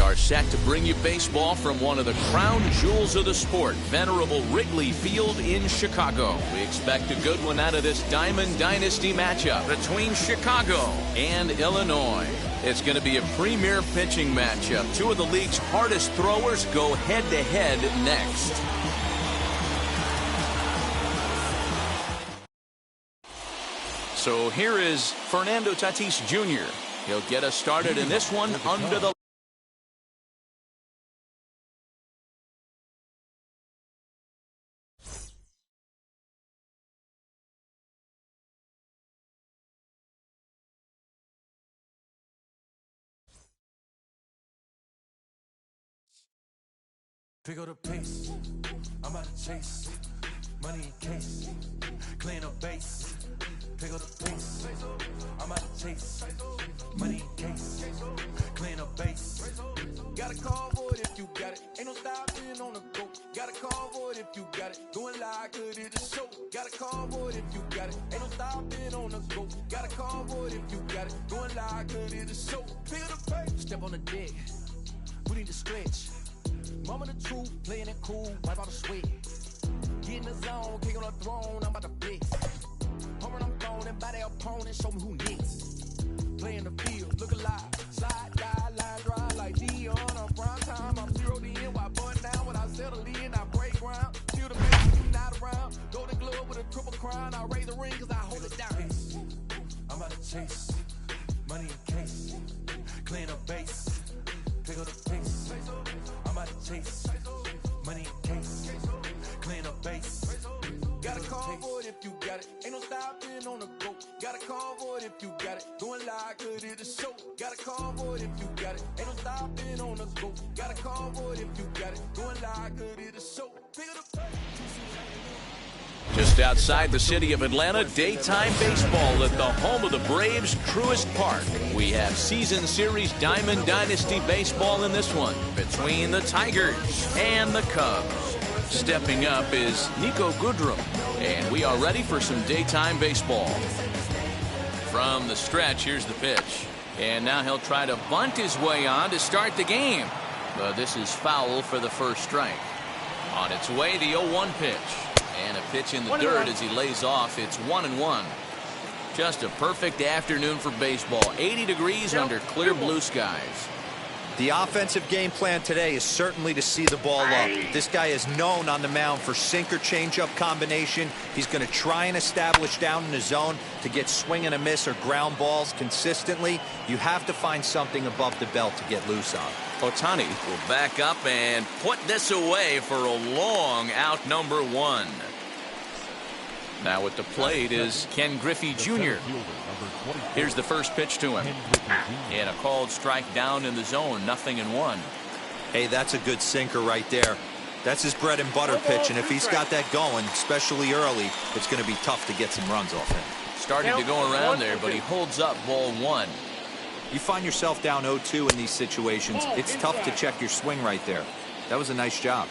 Are set to bring you baseball from one of the crown jewels of the sport, venerable Wrigley Field in Chicago. We expect a good one out of this Diamond Dynasty matchup between Chicago and Illinois. It's going to be a premier pitching matchup. Two of the league's hardest throwers go head-to-head next. So here is Fernando Tatis Jr. He'll get us started in this one under the Pick up the pace, I'm about to chase, money in case, clean up base. Pick up the pace, I'm about to chase, money in case, clean up base. Got a call for it if you got it, ain't no stopping on the go. Got a call for it if you got it, going live, good at the show. Got a call for it if you got it, ain't no stopping on the go. Got a call for it if you got it, going live, good at the show. Pick up the pace, step on the deck, we need to stretch. Mama the truth, playing it cool, wipe out the sweat. Get in the zone, kick on the throne, I'm about to flex. Home run, I'm throwing, and by their opponent, show me who next. Play in the field, look alive, slide, die, line, drive like Dion on prime time. I'm zeroed in, while button down, when I settle in, I break ground. Feel the pain, you not around. Golden glove with a triple crown, I raise the ring, cause I hold it down. I'm about to chase, money in case, clean up base, pick up the pace. I'm about to chase, money in case, clean up base. Got a call for it if you got it, ain't no stopping on the go. Got a call for it if you got it, going live, good at the show. Got a call for it if you got it, ain't no stopping on the go. Got a call for it if you got it, going live, good at the show. Pick up the Just outside the city of Atlanta, daytime baseball at the home of the Braves, Truist Park. We have season series Diamond Dynasty baseball in this one between the Tigers and the Cubs. Stepping up is Nico Goodrum, and we are ready for some daytime baseball. From the stretch, here's the pitch. And now he'll try to bunt his way on to start the game. But this is foul for the first strike. On its way, the 0-1 pitch. And a pitch in the dirt as he lays off. It's 1-1. Just a perfect afternoon for baseball. 80 degrees under clear blue skies. The offensive game plan today is certainly to see the ball up. This guy is known on the mound for sinker changeup combination. He's going to try and establish down in the zone to get swing and a miss or ground balls consistently. You have to find something above the belt to get loose on. Ohtani will back up and put this away for a long out, number 1. Now at the plate is Ken Griffey Jr. Here's the first pitch to him. And a called strike down in the zone, 0-1. Hey, that's a good sinker right there. That's his bread and butter pitch, and if he's got that going, especially early, it's going to be tough to get some runs off him. Started to go around there, but he holds up ball 1. You find yourself down 0-2 in these situations, it's tough to check your swing right there. That was a nice job.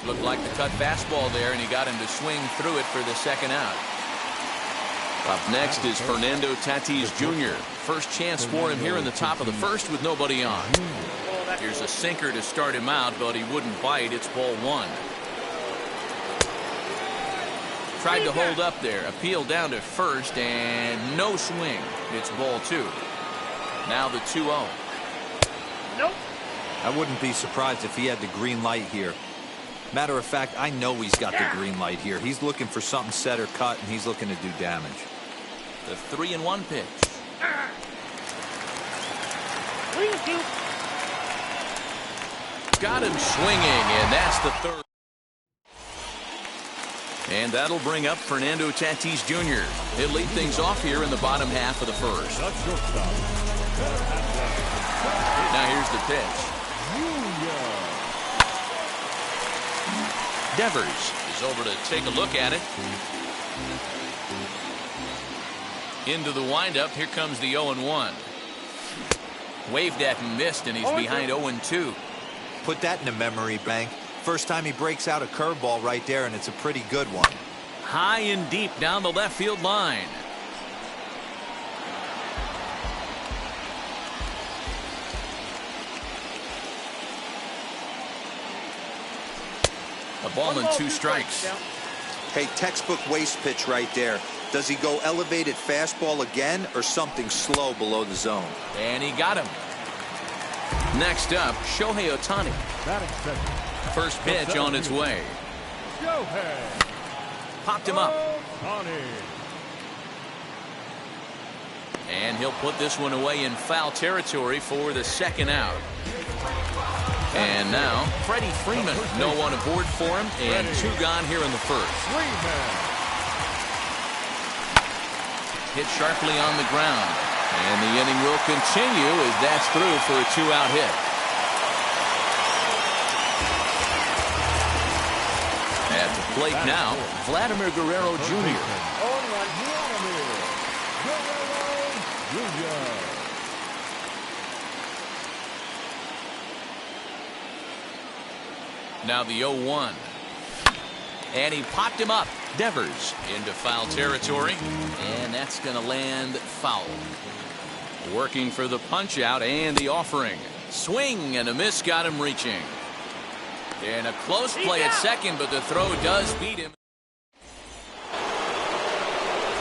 Looked like the cut fastball there, and he got him to swing through it for the second out. Up next is Fernando Tatis Jr. First chance for him here in the top of the first with nobody on. Here's a sinker to start him out, but he wouldn't bite. It's ball 1. Tried to hold up there. Appeal down to first, and no swing. It's ball 2. Now the 2-0. Nope. I wouldn't be surprised if he had the green light here. Matter of fact, I know he's got the green light here. He's looking for something set or cut, and he's looking to do damage. The 3-1 pitch. 3-2. Got him swinging, and that's the third. And that'll bring up Fernando Tatis Jr. He'll lead things off here in the bottom half of the first. Now here's the pitch. Devers is over to take a look at it. Into the windup. Here comes the 0-1. Waved at and missed, and he's behind 0-2. Put that in the memory bank. First time he breaks out a curveball right there, and it's a pretty good one. High and deep down the left field line. A ball and 2 strikes. Hey, textbook waste pitch right there. Does he go elevated fastball again or something slow below the zone? And he got him. Next up, Shohei Ohtani. First pitch on its way. Popped him up. And he'll put this one away in foul territory for the second out. And now, Freddie Freeman, no one aboard for him, and 2 gone here in the first. Hit sharply on the ground. And the inning will continue as that's through for a 2-out hit. At the plate now, Vladimir Guerrero Jr. Now the 0-1. And he popped him up. Devers into foul territory. And that's going to land foul. Working for the punch out and the offering. Swing and a miss got him reaching. And a close play at second, but the throw does beat him.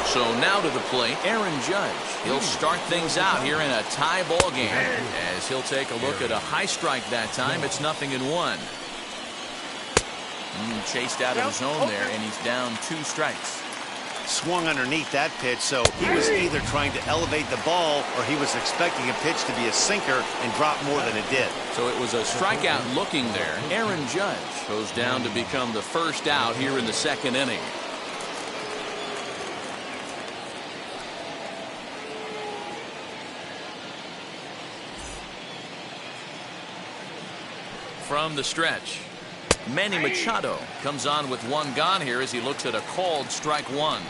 So now to the plate, Aaron Judge. He'll start things out here in a tie ball game. As he'll take a look at a high strike that time. It's 0-1. Chased out of the zone there, and he's down 2 strikes. Swung underneath that pitch, so he was either trying to elevate the ball or he was expecting a pitch to be a sinker and drop more than it did. So it was a strikeout looking there. Aaron Judge goes down to become the first out here in the second inning. From the stretch, Manny Machado comes on with 1 gone here as he looks at a called strike 1.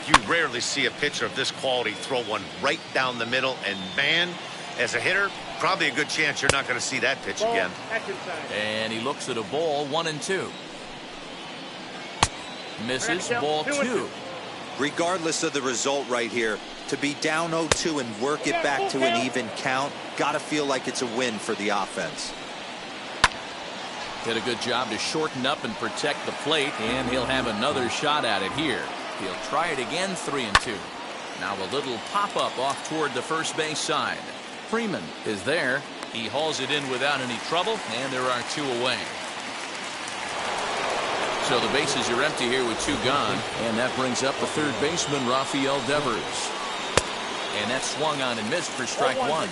You rarely see a pitcher of this quality throw one right down the middle, and man, as a hitter, probably a good chance you're not going to see that pitch again. And he looks at a ball, 1-2. Misses, ball 2. Regardless of the result right here, to be down 0-2 and work it back to an even count, gotta feel like it's a win for the offense. Did a good job to shorten up and protect the plate, and he'll have another shot at it here. He'll try it again, 3-2. Now a little pop-up off toward the first base side. Freeman is there. He hauls it in without any trouble, and there are 2 away. So the bases are empty here with 2 gone, and that brings up the third baseman, Rafael Devers. And that swung on and missed for strike 1.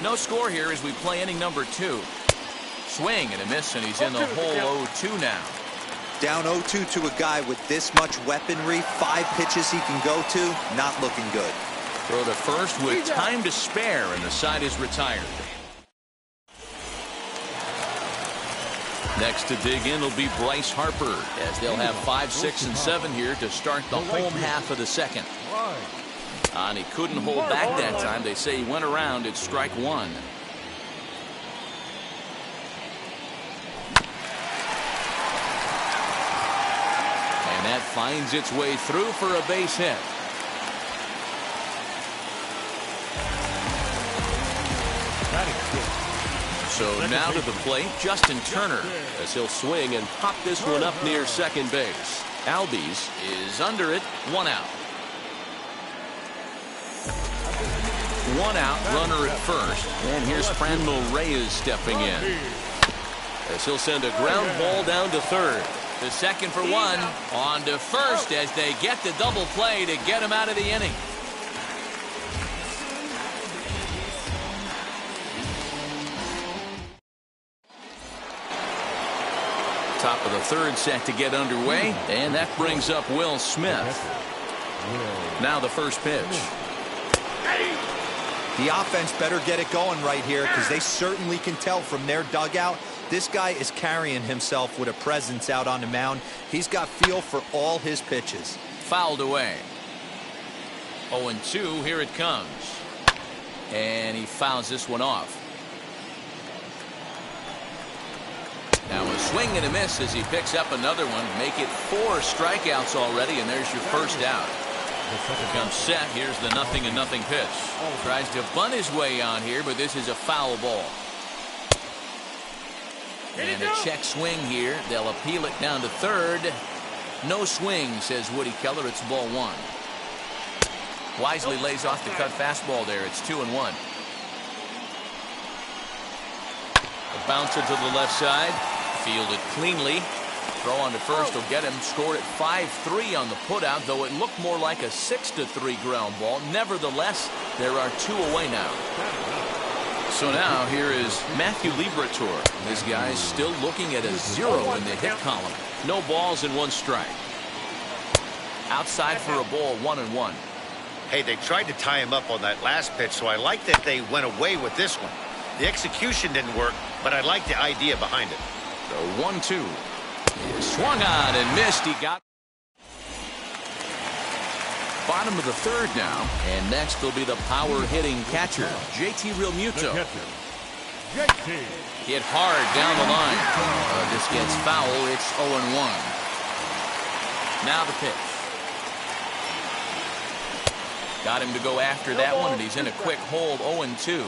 No score here as we play inning number 2. Swing and a miss, and he's in the hole 0-2 now. Down 0-2 to a guy with this much weaponry, 5 pitches he can go to, not looking good. Throw to first with time to spare, and the side is retired. Next to dig in will be Bryce Harper, as they'll have 5, 6, and 7 here to start the home half of the second. And he couldn't hold back that time. They say he went around at strike 1. And that finds its way through for a base hit. So now to the plate, Justin Turner, as he'll swing and pop this one up near second base. Albies is under it, 1 out. 1 out, runner at first. And here's Franmil Reyes stepping in, as he'll send a ground ball down to third. The second for 1, on to first as they get the double play to get him out of the inning. Top of the third set to get underway, and that brings up Will Smith. Now the first pitch. The offense better get it going right here, because they certainly can tell from their dugout this guy is carrying himself with a presence out on the mound. He's got feel for all his pitches. Fouled away. 0-2, here it comes. And he fouls this one off. Now a swing and a miss as he picks up another one. Make it 4 strikeouts already, and there's your first out. Here comes set. Here's the 0-0 pitch. Tries to bunt his way on here, but this is a foul ball. And a check swing here. They'll appeal it down to third. No swing, says Woody Keller. It's ball 1. Wisely lays off the cut fastball there. It's 2-1. A bouncer to the left side. Fielded cleanly. Throw on to first will get him. Scored at 5-3 on the putout, though it looked more like a 6-3 ground ball. Nevertheless, there are 2 away now. So now here is Matthew Liberatore. This guy's still looking at a 0 in the hit column. No balls and 1 strike. Outside for a ball, 1-1. Hey, they tried to tie him up on that last pitch, so I like that they went away with this one. The execution didn't work, but I like the idea behind it. So 1-2. Swung on and missed. He got bottom of the third now, and next will be the power hitting catcher, JT Realmuto. Hit hard down the line. This gets foul. It's 0-1. Now the pitch. Got him to go after that one, and he's in a quick hold. 0-2.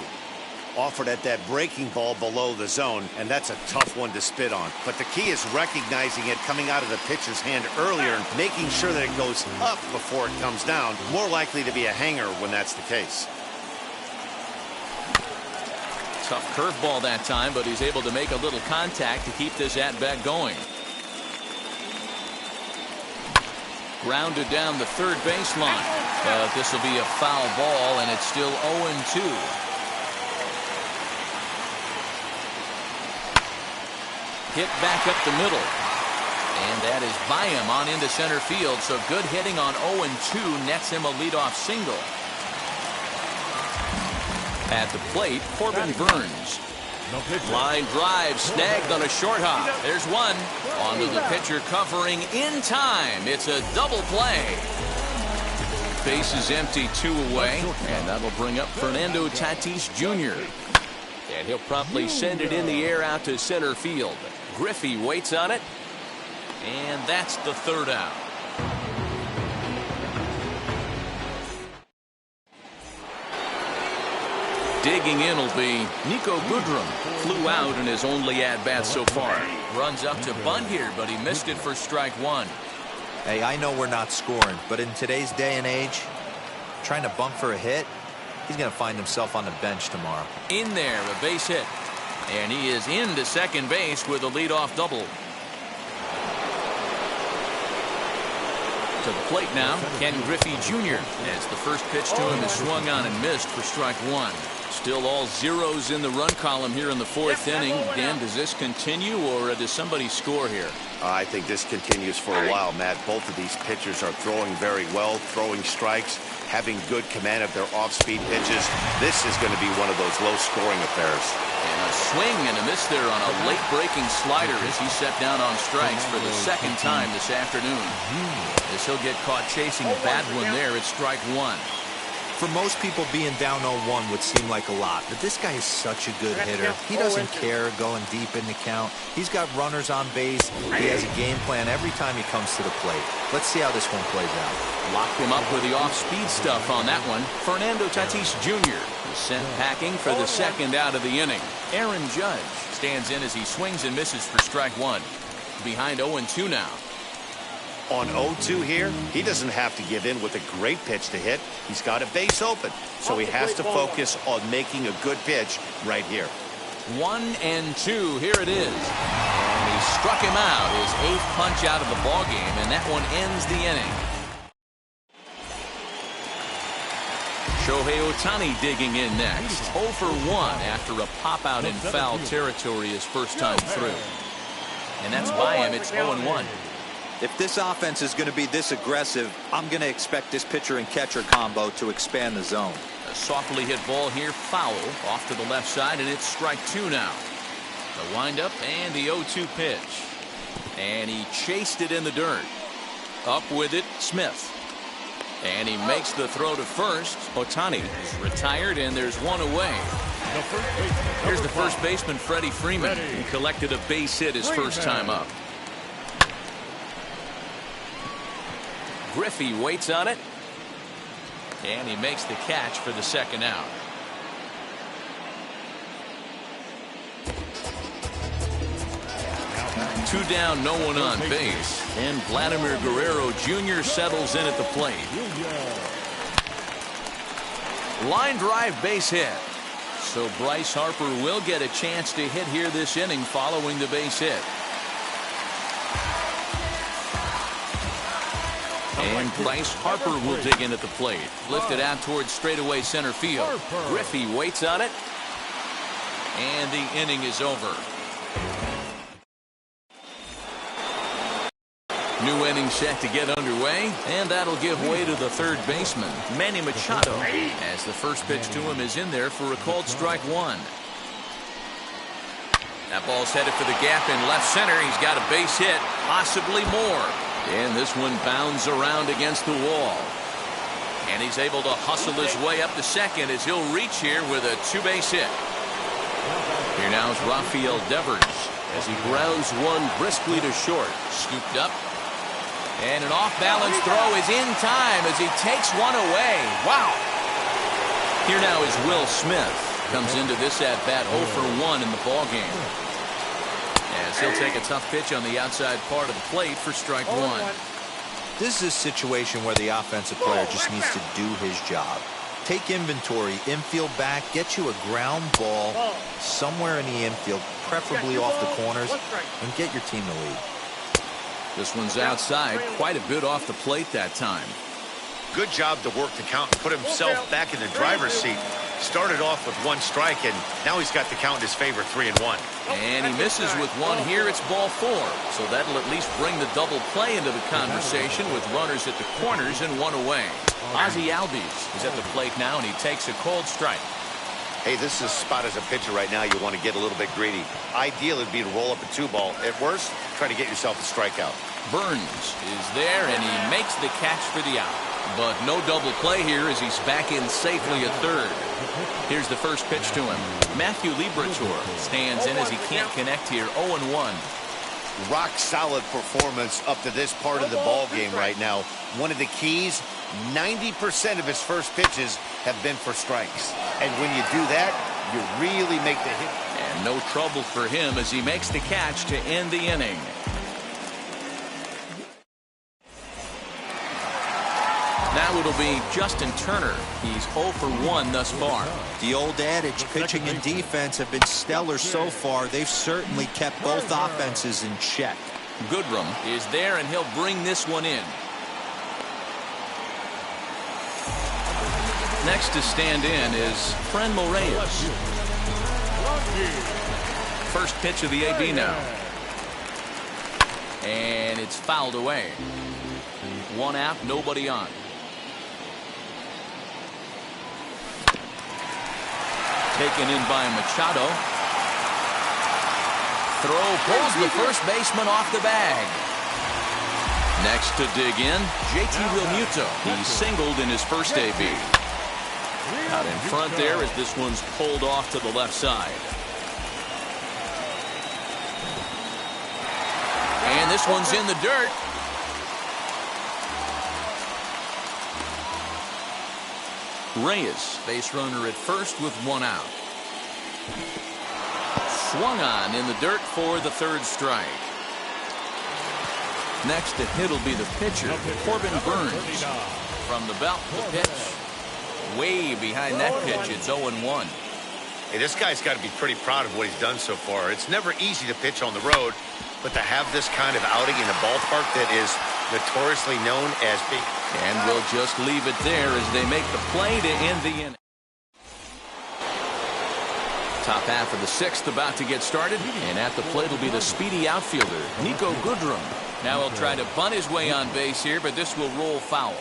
Offered at that breaking ball below the zone, and that's a tough one to spit on. But the key is recognizing it coming out of the pitcher's hand earlier and making sure that it goes up before it comes down. More likely to be a hanger when that's the case. Tough curveball that time, but he's able to make a little contact to keep this at-bat going. Grounded down the third baseline. This will be a foul ball, and it's still 0-2. Hit back up the middle. And that is by him on into center field. So good hitting on 0-2 nets him a leadoff single. At the plate, Corbin Burns. Line drive snagged on a short hop. There's one. Onto the pitcher covering in time. It's a double play. Base is empty, 2 away. And that'll bring up Fernando Tatis Jr. And he'll promptly send it in the air out to center field. Griffey waits on it, and that's the third out. Digging in will be Nico Goodrum. Flew out in his only at-bat so far. Runs up to bunt here, but he missed it for strike 1. Hey, I know we're not scoring, but in today's day and age, trying to bunt for a hit, he's going to find himself on the bench tomorrow. In there, a base hit. And he is into second base with a leadoff double. To the plate now, Ken Griffey Jr. as the first pitch to him is swung on and missed for strike one. Still all zeros in the run column here in the fourth inning. Dan, does this continue or does somebody score here? I think this continues for a while, Matt. Both of these pitchers are throwing very well, throwing strikes, having good command of their off-speed pitches. This is going to be one of those low-scoring affairs. And a swing and a miss there on a late-breaking slider as he set down on strikes for the second time this afternoon. As he'll get caught chasing a bad one there at strike one. For most people, being down 0-1 would seem like a lot, but this guy is such a good hitter. He doesn't care going deep in the count. He's got runners on base. He has a game plan every time he comes to the plate. Let's see how this one plays out. Locked him up with the off-speed stuff on that one. Fernando Tatis Jr. is sent packing for the second out of the inning. Aaron Judge stands in as he swings and misses for strike one. Behind 0-2 now. On 0-2 here, he doesn't have to give in with a great pitch to hit. He's got a base open, so he has to focus on making a good pitch right here. 1-2, here it is. And he struck him out, his 8th punch out of the ballgame, and that one ends the inning. Shohei Ohtani digging in next. 0 for 1 after a pop-out in foul territory his first time through. And that's by him, it's 0-1. If this offense is going to be this aggressive, I'm going to expect this pitcher and catcher combo to expand the zone. A softly hit ball here, foul, off to the left side, and it's strike two now. The windup and the 0-2 pitch. And he chased it in the dirt. Up with it, Smith. And he makes the throw to first. Ohtani is retired, and there's one away. Here's the first baseman, Freddie Freeman, who collected a base hit his first time up. Griffey waits on it, and he makes the catch for the second out. Two down, no one on base, and Vladimir Guerrero Jr. settles in at the plate. Line drive base hit. So Bryce Harper will get a chance to hit here this inning following the base hit. And Bryce Harper will dig in at the plate. Lifted out towards straightaway center field. Griffey waits on it. And the inning is over. New inning set to get underway. And that'll give way to the third baseman, Manny Machado, as the first pitch to him is in there for a called strike one. That ball's headed for the gap in left center. He's got a base hit, possibly more. And this one bounds around against the wall. And he's able to hustle his way up to second as he'll reach here with a two-base hit. Here now is Rafael Devers as he grounds one briskly to short. Scooped up. And an off-balance throw is in time as he takes one away. Wow. Here now is Will Smith. Comes into this at-bat 0 for 1 in the ballgame. As he'll take a tough pitch on the outside part of the plate for strike one. This is a situation where the offensive player just needs to do his job. Take inventory, infield back, get you a ground ball somewhere in the infield, preferably off the corners, and get your team the lead. This one's outside, quite a bit off the plate that time. Good job to work the count and put himself back in the driver's seat. Started off with one strike, and now he's got the count in his favor, 3-1. And he misses with one here. It's ball 4. So that'll at least bring the double play into the conversation with runners at the corners and one away. Ozzie Albies is at the plate now, and he takes a cold strike. Hey, this is a spot as a pitcher right now you want to get a little bit greedy. Ideal would be to roll up a 2-ball. At worst, try to get yourself a strikeout. Burns is there, and he makes the catch for the out. But no double play here as he's back in safely at third. Here's the first pitch to him. Matthew Liberatore stands in as he can't connect here. 0-1. Rock solid performance up to this part of the ball game right now. One of the keys, 90% of his first pitches have been for strikes. And when you do that, you really make the hit. And no trouble for him as he makes the catch to end the inning. Now it'll be Justin Turner. He's 0 for 1 thus far. The old adage, pitching and defense have been stellar so far. They've certainly kept both offenses in check. Goodrum is there, and he'll bring this one in. Next to stand in is Franmil Reyes. First pitch of the AB now. And it's fouled away. 1 out, nobody on. Taken in by Machado. Throw pulls the first baseman off the bag. Next to dig in, JT Realmuto. He singled in his first AB. Out in front there as this one's pulled off to the left side. And this one's in the dirt. Reyes, base runner at first with 1 out. Swung on in the dirt for the 3rd strike. Next to hit will be the pitcher, Corbin Burns. From the belt, the pitch. Way behind that pitch, it's 0-1. Hey, this guy's got to be pretty proud of what he's done so far. It's never easy to pitch on the road, but to have this kind of outing in a ballpark that is notoriously known as big. And we'll just leave it there as they make the play to end the inning. Top half of the 6th about to get started, and at the plate will be the speedy outfielder, Nico Goodrum. Now he'll try to bunt his way on base here, but this will roll foul.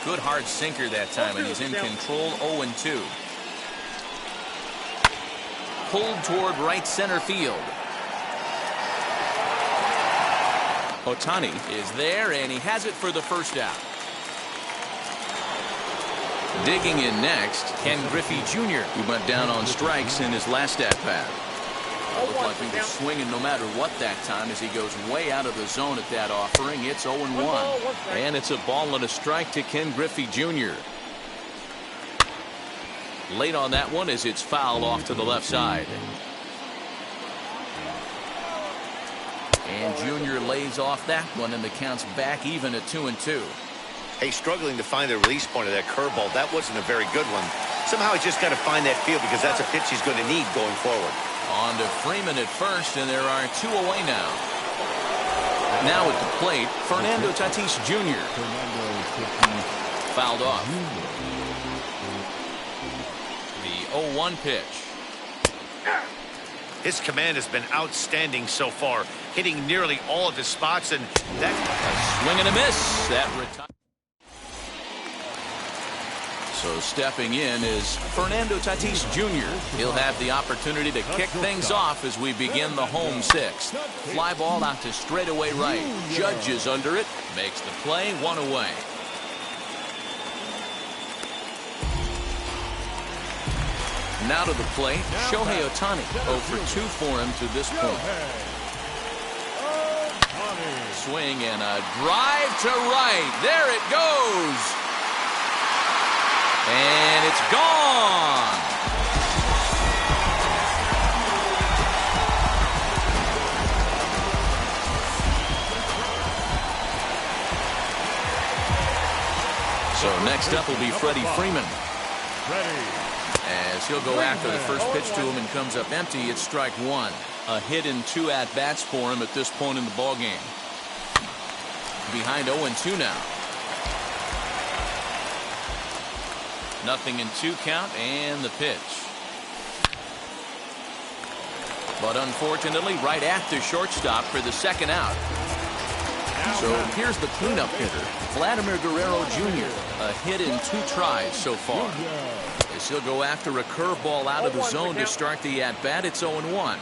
Good hard sinker that time, and he's in control. 0-2. Pulled toward right center field. Ohtani is there, and he has it for the first out. Digging in next, Ken Griffey Jr., who went down on strikes in his last at-bat. Looked like he was swinging no matter what that time as he goes way out of the zone at that offering. It's 0-1. And it's a ball and a strike to Ken Griffey Jr. Late on that one as it's fouled off to the left side. And Jr. lays off that one, and the count's back even at 2-2. Hey, struggling to find the release point of that curveball. That wasn't a very good one. Somehow he's just got to find that feel because that's a pitch he's going to need going forward. On to Freeman at first, and there are 2 away now. Now at the plate, Fernando Tatis Jr. Fouled off. The 0-1 pitch. His command has been outstanding so far, hitting nearly all of his spots, and that a swing and a miss. That retires. So stepping in is Fernando Tatis Jr. He'll have the opportunity to kick things off as we begin the home 6th. Fly ball out to straightaway right. Judge is under it. Makes the play. 1 away. Now to the plate, Shohei Ohtani. 0 for 2 for him to this point. Swing and a drive to right. There it goes. And it's gone. So next up will be Freddie Freeman. As he'll go after the first pitch to him and comes up empty, it's strike 1. A hit in 2 at-bats for him at this point in the ballgame. Behind 0-2 now. Nothing in 2 count, and the pitch. But unfortunately, right at the shortstop for the 2nd out. So here's the cleanup hitter, Vladimir Guerrero Jr. A hit in 2 tries so far. As he'll go after a curveball out of the zone to start the at-bat, it's 0-1.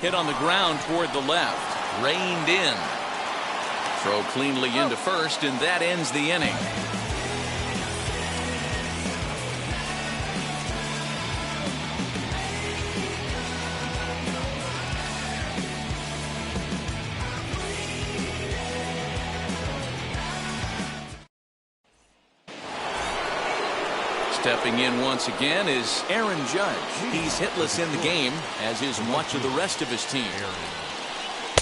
Hit on the ground toward the left. Reined in. Throw cleanly into first, and that ends the inning. Stepping in once again is Aaron Judge. He's hitless in the game, as is much of the rest of his team.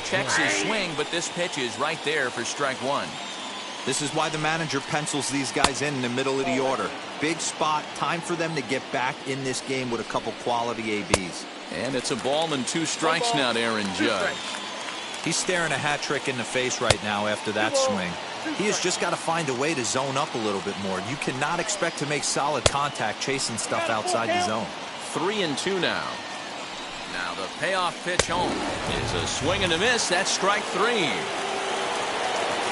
Checks his swing, but this pitch is right there for strike one. This is why the manager pencils these guys in the middle of the order. Big spot, time for them to get back in this game with a couple quality ABs. And it's a ball and 2 strikes now to Aaron Judge. He's staring a hat trick in the face right now after that swing. He has just got to find a way to zone up a little bit more. You cannot expect to make solid contact chasing stuff outside the zone. 3-2 now. Now the payoff pitch home is a swing and a miss. That's strike 3.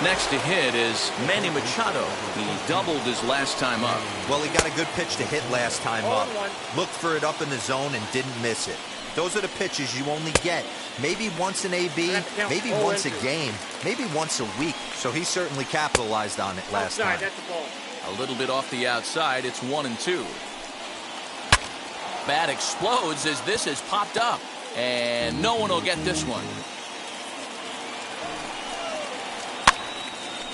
Next to hit is Manny Machado. He doubled his last time up. Well, he got a good pitch to hit last time up. Looked for it up in the zone and didn't miss it. Those are the pitches you only get maybe once an AB, maybe once a game, maybe once a week. So he certainly capitalized on it last time. A little bit off the outside. It's 1-2. Bat explodes as this has popped up. And no one will get this one.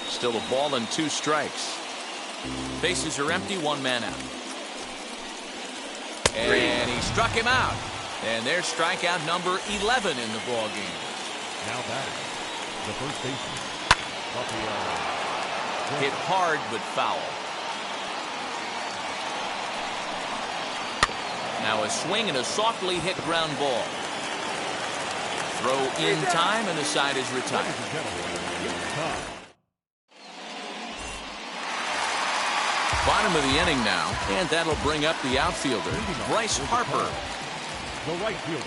Still a ball and 2 strikes. Bases are empty, 1 man out. And he struck him out. And there's strikeout number 11 in the ball game. Now batting, the first baseman. Hit hard but foul. Now a swing and a softly hit ground ball. Throw in time and the side is retired. Bottom of the inning now, and that'll bring up the outfielder, Bryce Harper. The right fielder.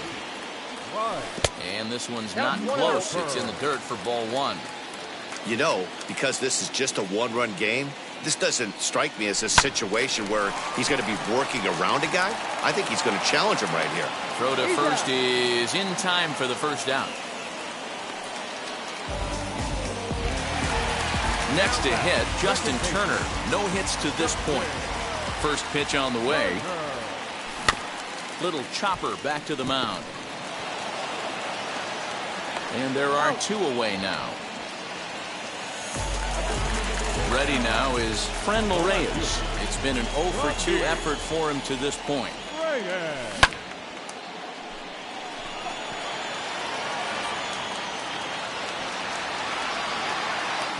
And this one's not close. It's in the dirt for ball 1. You know, because this is just a 1-run game, this doesn't strike me as a situation where he's going to be working around a guy. I think he's going to challenge him right here. Throw to first is in time for the first out. Next to hit, Justin Turner. No hits to this point. First pitch on the way. Little chopper back to the mound. And there are 2 away now. Ready now is Franmil Reyes. It's been an 0 for 2 effort for him to this point.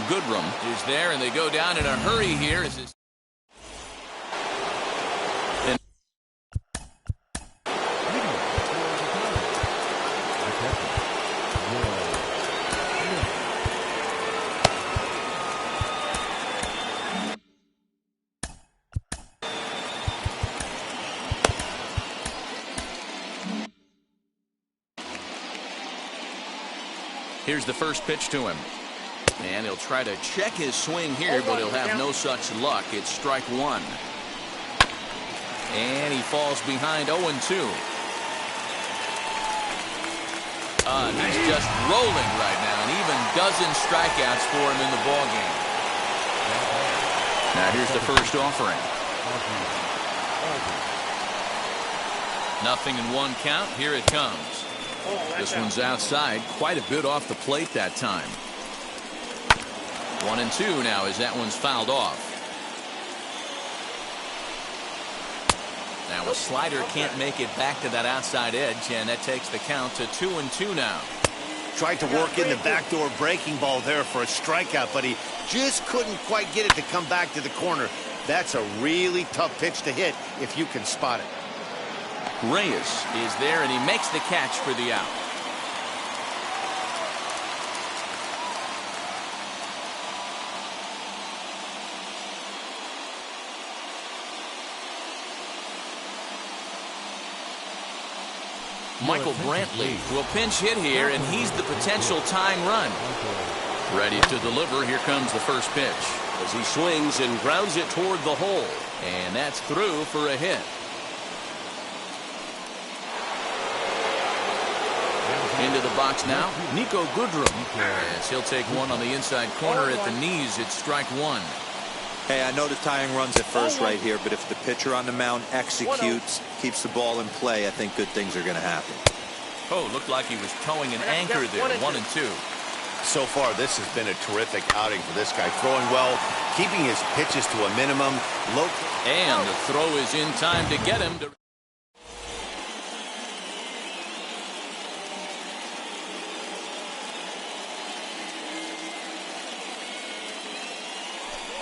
Goodrum is there, and they go down in a hurry here. As his Here's the first pitch to him. And he'll try to check his swing here, but he'll have no such luck. It's strike 1. And he falls behind 0-2. He's just rolling right now, and even dozen strikeouts for him in the ballgame. Now here's the first offering. Nothing in 1 count. Here it comes. This one's outside, quite a bit off the plate that time. 1-2 now as that one's fouled off. Now a slider can't make it back to that outside edge, and that takes the count to 2-2 now. Tried to work in the backdoor breaking ball there for a strikeout, but he just couldn't quite get it to come back to the corner. That's a really tough pitch to hit if you can spot it. Reyes is there, and he makes the catch for the out. Michael Brantley will pinch hit here, and he's the potential tying run. Ready to deliver. Here comes the first pitch as he swings and grounds it toward the hole, and that's through for a hit. Into the box now, Nico Goodrum, as he'll take one on the inside corner at the knees. It's strike 1. Hey, I know the tying run's at first right here, but if the pitcher on the mound executes, keeps the ball in play, I think good things are going to happen. Oh, looked like he was towing an anchor there. 1-2. So far, this has been a terrific outing for this guy. Throwing well, keeping his pitches to a minimum. And the throw is in time to get him to...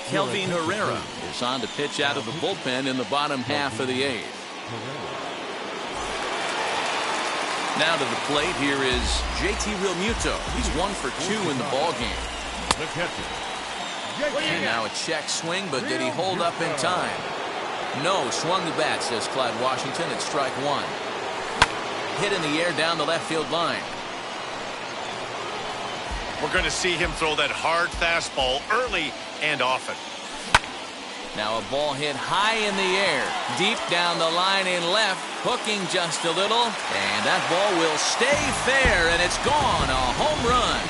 Kelvin Herrera is on to pitch out of the bullpen in the bottom half of the eighth. Now to the plate, here is JT Realmuto. He's 1 for 2 in the ballgame. And now a check swing, but did he hold up in time? No, swung the bat, says Clyde Washington. It's strike one. Hit in the air down the left field line. We're going to see him throw that hard fastball early and often. Now a ball hit high in the air, deep down the line in left, hooking just a little, and that ball will stay fair, and it's gone. A home run.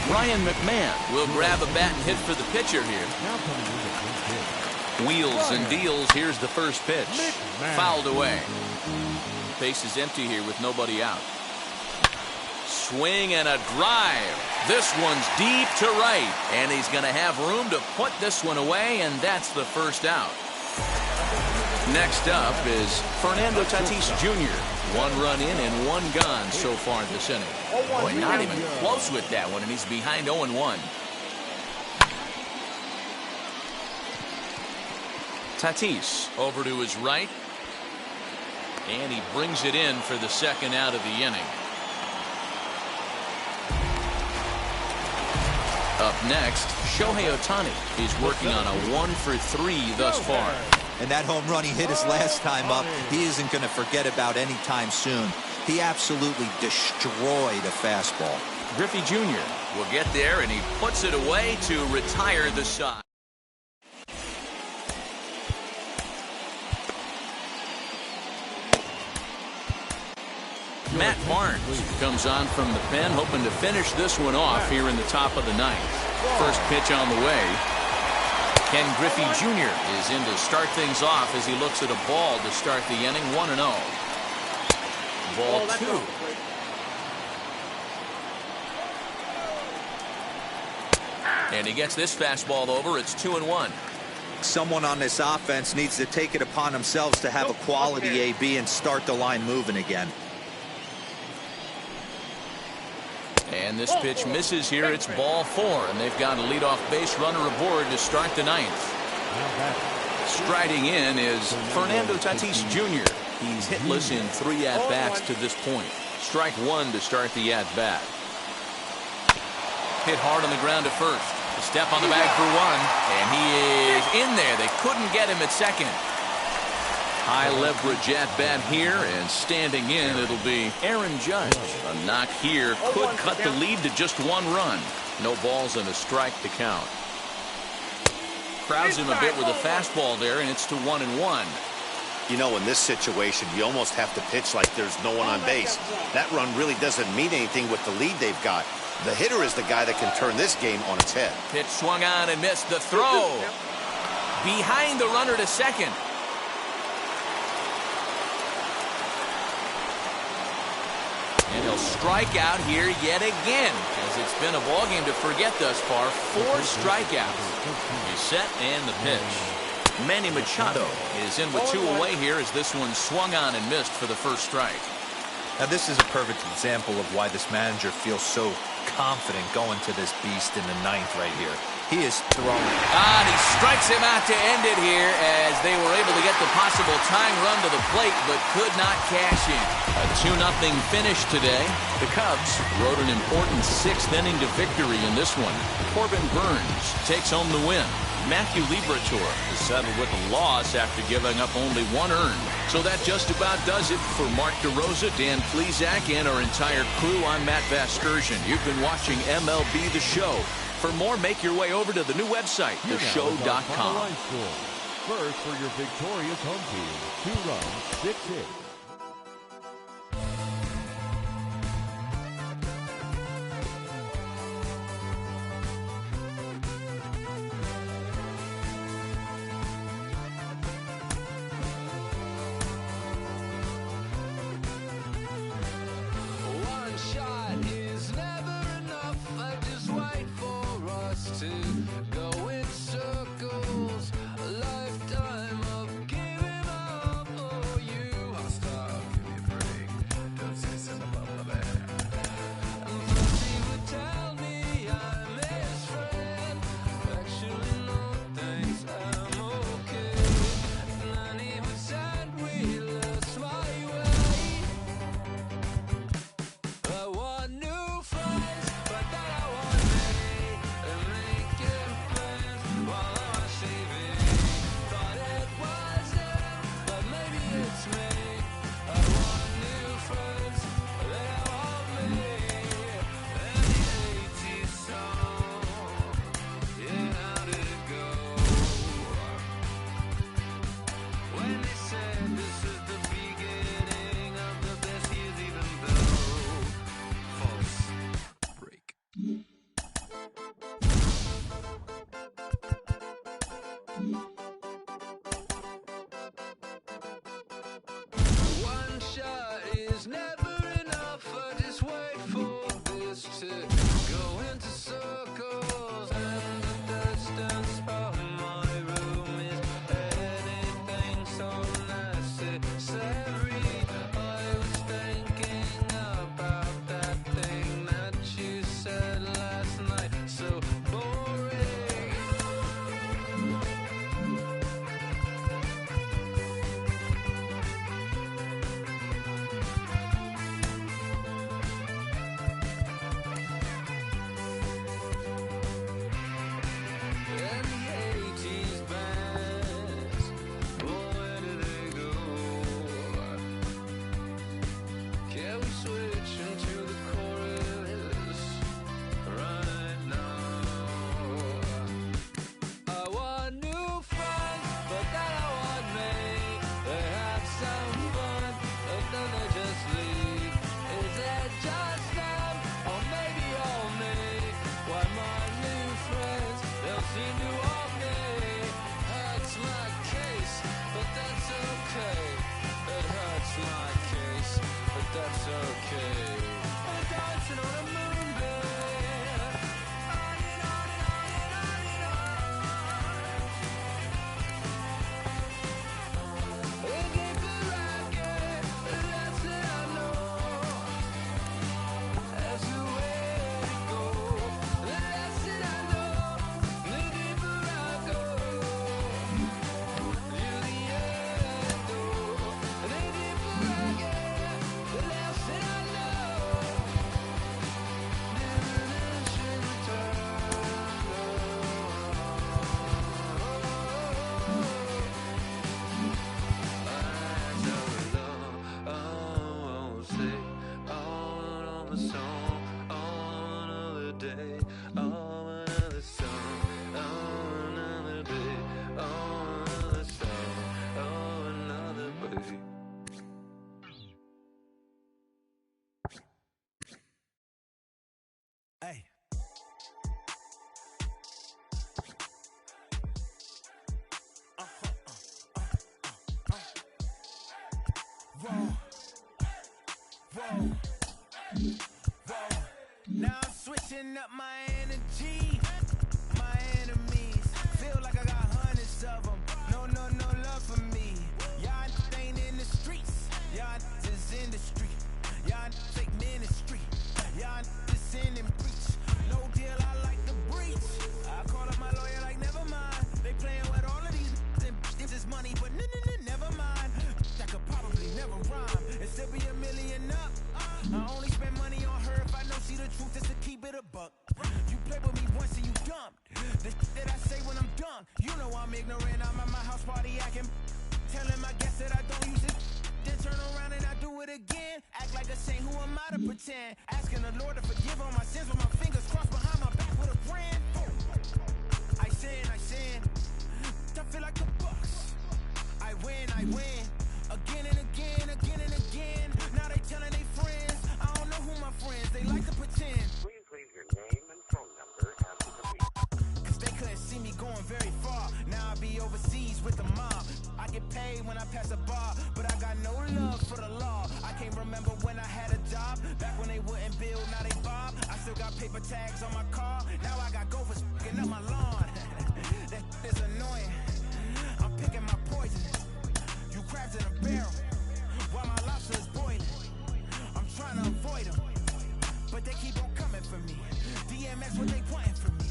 Ryan McMahon will grab a bat and hit for the pitcher here. Wheels and deals. Here's the first pitch. Fouled away. Base is empty here with nobody out. Swing and a drive. This one's deep to right, and he's going to have room to put this one away, and that's the first out. Next up is Fernando Tatis Jr. 1 run in and 1 gone so far this inning. Boy, not even close with that one, and he's behind 0-1. Tatis over to his right, and he brings it in for the second out of the inning. Up next, Shohei Ohtani. He's working on a 1 for 3 thus far. And that home run he hit his last time up, he isn't going to forget about any time soon. He absolutely destroyed a fastball. Griffey Jr. will get there, and he puts it away to retire the side. Matt Barnes comes on from the pen, hoping to finish this one off here in the top of the ninth. First pitch on the way. Ken Griffey Jr. is in to start things off as he looks at a ball to start the inning. 1-0. Ball 2. And he gets this fastball over. It's 2-1. Someone on this offense needs to take it upon themselves to have a quality AB and start the line moving again. And this pitch misses here. It's ball 4, and they've got a leadoff base runner aboard to start the ninth. Striding in is Fernando Tatis Jr. He's hitless in 3 at-bats to this point. Strike 1 to start the at-bat. Hit hard on the ground to first. A step on the bag for 1, and he is in there. They couldn't get him at second. High leverage at bat here, and standing in, it'll be Aaron Judge. A knock here could cut the lead to just 1 run. No balls and a strike to count. Crowds him a bit with a fastball there, and it's to 1-1. You know, in this situation, you almost have to pitch like there's no one on base. That run really doesn't mean anything with the lead they've got. The hitter is the guy that can turn this game on its head. Pitch swung on and missed. The throw. Behind the runner to second. And he'll strike out here yet again, as it's been a ballgame to forget thus far. 4 strikeouts. He's set, and the pitch. Manny Machado is in with 2 away here as this one swung on and missed for the first strike. Now this is a perfect example of why this manager feels so confident going to this beast in the ninth right here. He is throwing. And he strikes him out to end it here as they were able to get the possible tying run to the plate but could not cash in. A 2-0 finish today. The Cubs rode an important 6th inning to victory in this one. Corbin Burns takes home the win. Matthew Liberatore is settled with a loss after giving up only 1 earned. So that just about does it for Mark DeRosa, Dan Plesac, and our entire crew. I'm Matt Vasgersian. You've been watching MLB The Show. For more, make your way over to the new website, theshow.com. First for your victorious home team, 2 runs, 6 hits. One shot is never enough. Cleaning up my energy. My enemies feel like I got hundreds of them. No love for me. Y'all ain't in the streets. Y'all is in the street. Y'all take ministry. Y'all just sin and preach. No deal, I like the breach. I call up my lawyer like, never mind. They playing with all of these and this is money, but never mind. I could probably never rhyme and still be $1 million up. I only spend money on her if I know she the truth, just to keep it a buck. You play with me once and you dumb. The that I say when I'm done, you know I'm ignorant. I'm at my house party acting, telling my guests that I don't use it. Then turn around and I do it again. Act like a saint, who am I to pretend? Asking the Lord to forgive all my sins with my fingers crossed behind my back with a friend. I sin. I feel like the Bucks. I win. Again and again. Now they telling they friends. I don't know who my friends, they like to pretend. Please leave your name and phone number after the beep. Cause they couldn't see me going very far. Now I be overseas with the mob. I get paid when I pass a bar, but I got no love for the law. I can't remember when I had a job. Back when they wouldn't build, now they bob. I still got paper tags on my car. Now I got gophers f***ing up my lawn. That is annoying. I'm picking my poison. You crabs in a barrel while my lobster is boiling. I'm trying to avoid them, but they keep on coming for me. DMX, what they wanting from me?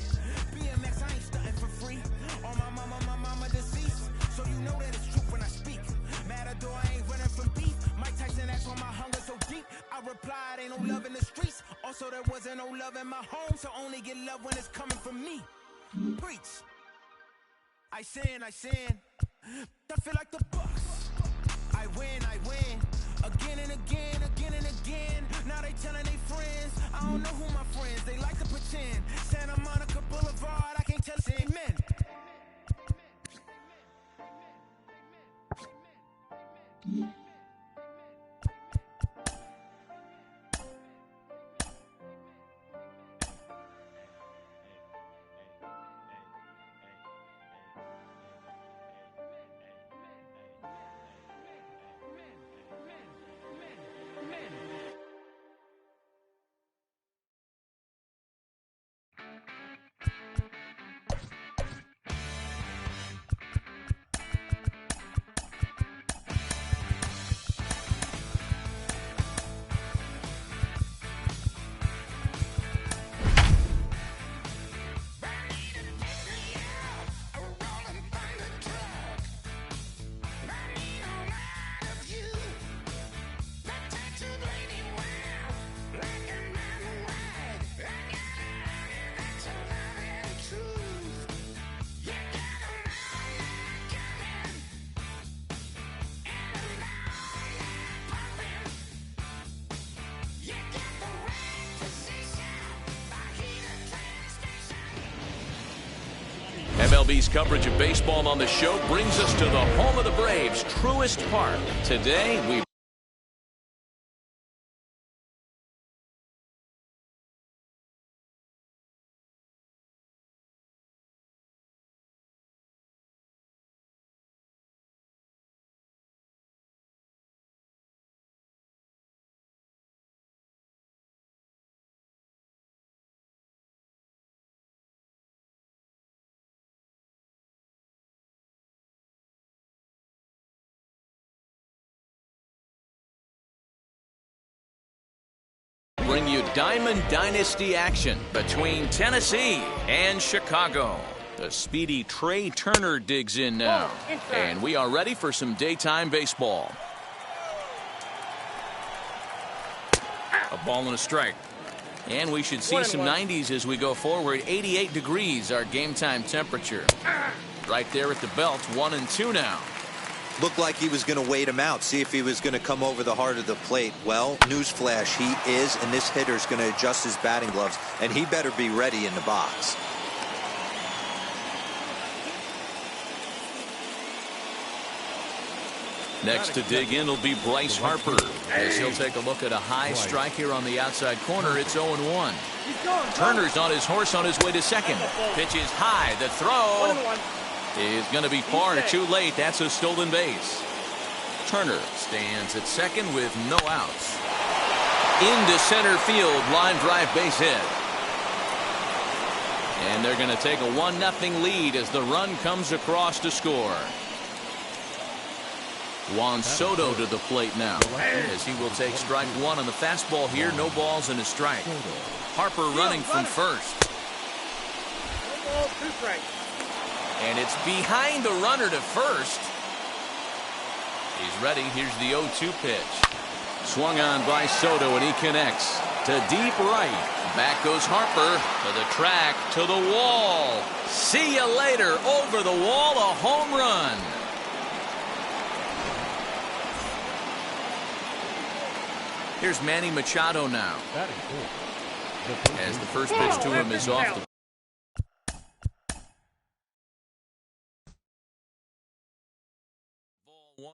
BMX, I ain't stunting for free. On my mama deceased, so you know that it's true when I speak. Matador, I ain't running from beef. Mike Tyson asked why my hunger so deep. I replied, ain't no love in the streets. Also, there wasn't no love in my home, so only get love when it's coming from me. Preach. I sin. I feel like the Bucks. I win. Again and again. Now they telling they friends. I don't know who my friends, they like to pretend. Santa Monica Boulevard, I can't tell amen. MLB's coverage of baseball on the show brings us to the home of the Braves, Truist Park. Today, we bring you Diamond Dynasty action between Tennessee and Chicago. The speedy Trey Turner digs in now. And we are ready for some daytime baseball. A ball and a strike. And we should see some 90s as we go forward. 88 degrees, our game time temperature. Right there at the belt, 1-2 now. Looked like he was going to wait him out, see if he was going to come over the heart of the plate. Well, newsflash, he is, and this hitter's going to adjust his batting gloves, and he better be ready in the box. Next to dig in will be Bryce Harper, as he'll take a look at a high strike here on the outside corner. It's 0-1. Turner's on his horse on his way to second. Pitch is high. The throw is going to be far too late. That's a stolen base. Turner stands at second with no outs. Into center field, line drive base hit. And they're going to take a 1-0 lead as the run comes across to score. Juan Soto to the plate now, as he will take strike one on the fastball here. No balls and a strike. Harper running from first. And it's behind the runner to first. He's ready. Here's the 0-2 pitch. Swung on by Soto, and he connects to deep right. Back goes Harper to the track, to the wall. See you later. Over the wall, a home run. Here's Manny Machado now, as the first pitch to him is off the ball.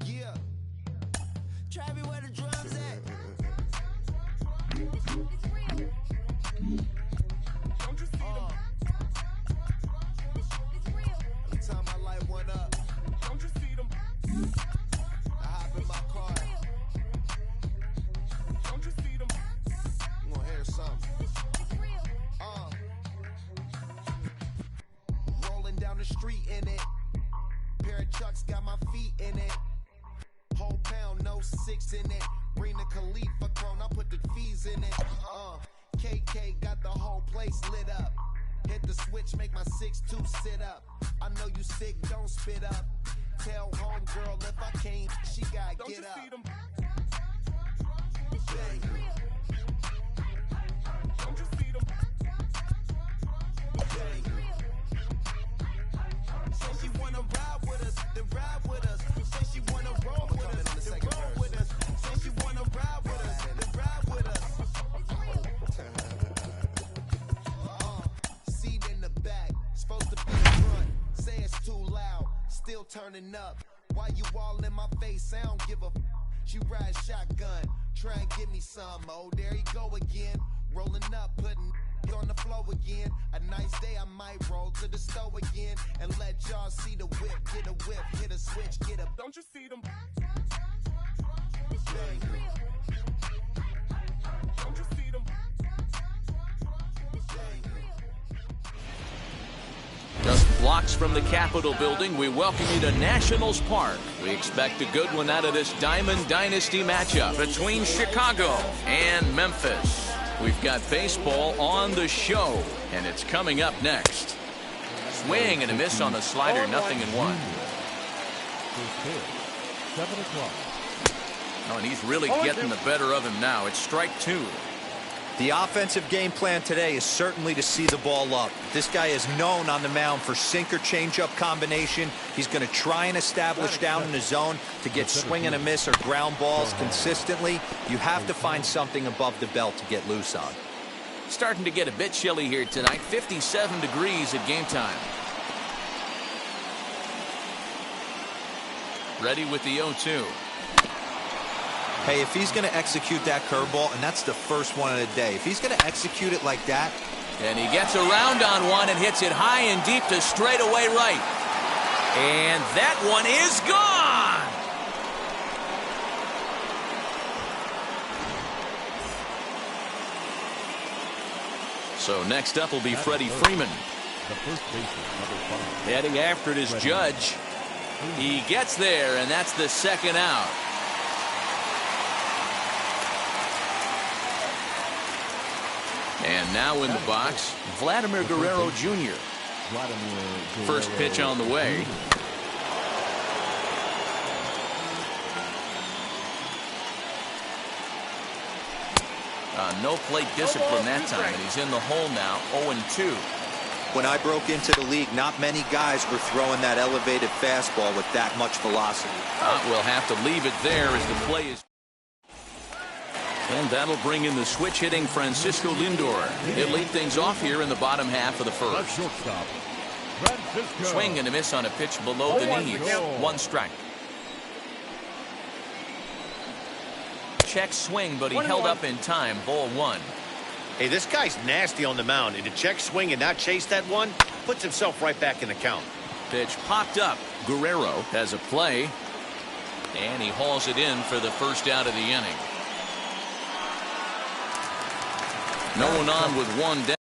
Yeah. Travis, where the drums at? Don't you see them? Every time I light one up, don't you see them? I hop in my car. Don't you see them? I'm gonna hear something. Rolling down the street in it. Pair of chucks got my feet in it. Whole pound, no 6 in it. Bring the Khalifa clone, I put the fees in it. KK got the whole place lit up. Hit the switch, make my 6'2" sit up. I know you sick, don't spit up. Tell homegirl if I can't, she gotta get up. Bang. Don't you see them? Bang. Say she wanna ride with us, then ride with us. Say she wanna roll with us, then roll with us. Say she wanna ride with us, then ride with us. Seat in the back, supposed to be in front. Say it's too loud, still turning up. Why you all in my face? I don't give a f. She ride shotgun, try and give me some. Oh, there you go again. Rolling up, putting it on the floor again. A nice day, I might roll to the stove again and let y'all see the whip. Get a whip, hit a switch, get a. Don't you see them? Bang. Don't you see them? Bang. Just blocks from the Capitol building, we welcome you to Nationals Park. We expect a good one out of this Diamond Dynasty matchup between Chicago and Memphis. We've got baseball on the show, and it's coming up next. Swing and a miss on the slider, 0-1. 7 o'clock. Oh, and he's really getting the better of him now. It's strike 2. The offensive game plan today is certainly to see the ball up. This guy is known on the mound for sinker changeup combination. He's going to try and establish down in the zone to get swing and a miss or ground balls consistently. You have to find something above the belt to get loose on. Starting to get a bit chilly here tonight. 57 degrees at game time. Ready with the 0-2. Hey, if he's going to execute that curveball, and that's the first one of the day, if he's going to execute it like that. And he gets around on one and hits it high and deep to straightaway right. And that one is gone. So next up will be Freddie Freeman. The first baseman, number 5. Heading after it is Judge. He gets there, and that's the second out. And now in the box, Vladimir Guerrero Jr. First pitch on the way. No plate discipline that time, and he's in the hole now, 0-2. When I broke into the league, not many guys were throwing that elevated fastball with that much velocity. We'll have to leave it there as the play is. And that'll bring in the switch-hitting Francisco Lindor. He'll lead things off here in the bottom half of the first. Shortstop, Francisco. Swing and a miss on a pitch below the knees. 1 strike. Check swing, but he held up in time. Ball 1. Hey, this guy's nasty on the mound, and to check swing and not chase that one puts himself right back in the count. Pitch popped up. Guerrero has a play. And he hauls it in for the first out of the inning. No one on with one down.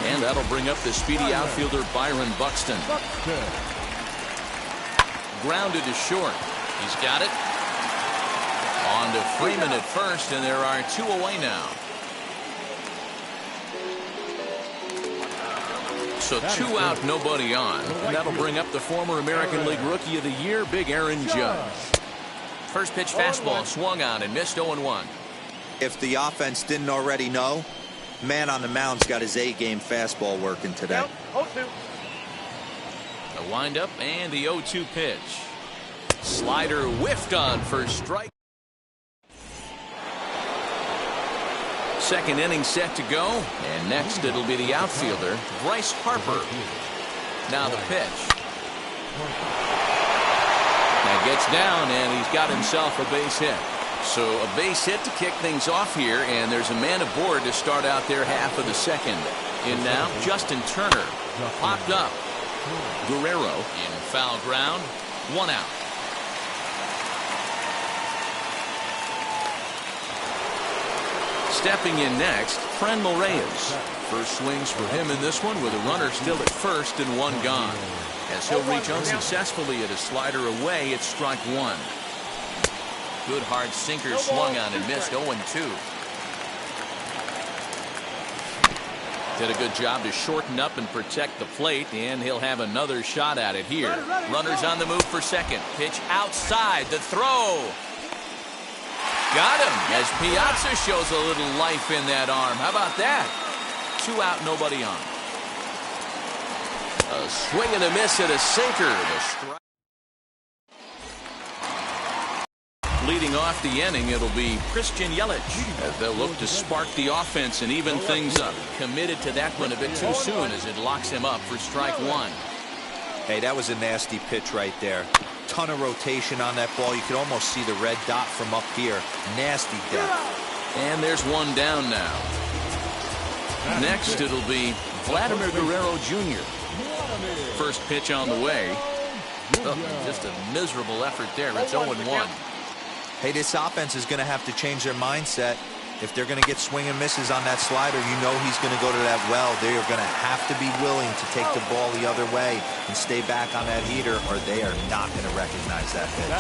And that'll bring up the speedy outfielder Byron Buxton. Grounded to short. He's got it. On to Freeman at first, and there are 2 away now. So 2 out, nobody on. And that'll bring up the former American League Rookie of the Year, Big Aaron Judge. First pitch fastball swung on and missed 0-1. If the offense didn't already know, man on the mound's got his A-game fastball working today. The windup and the 0-2 pitch. Slider whiffed on for strike. Second inning set to go, and next it'll be the outfielder Bryce Harper. Now the pitch. Now gets down, and he's got himself a base hit. So a base hit to kick things off here, and there's a man aboard to start out their half of the second. In now, Justin Turner. Popped up. Guerrero in foul ground. 1 out. Stepping in next, Franmil Reyes. First swings for him in this one with a runner still at first and 1 gone. As he'll reach unsuccessfully at a slider away, it's strike 1. Good hard sinker swung on and missed 0-2. Did a good job to shorten up and protect the plate, and he'll have another shot at it here. Runners on the move for second. Pitch outside. The throw. Got him as Piazza shows a little life in that arm. How about that? 2 out, nobody on. A swing and a miss at a sinker. The strike. Leading off the inning, it'll be Christian Yelich as they'll look to spark the offense and even things up. Committed to that one a bit too soon as it locks him up for strike 1. Hey, that was a nasty pitch right there. Ton of rotation on that ball. You could almost see the red dot from up here. Nasty depth. And there's 1 down now. Next, it'll be Vladimir Guerrero Jr. First pitch on the way. Oh, just a miserable effort there. It's 0-1. Hey, this offense is going to have to change their mindset. If they're going to get swing and misses on that slider, you know he's going to go to that well. They are going to have to be willing to take the ball the other way and stay back on that heater, or they are not going to recognize that pitch.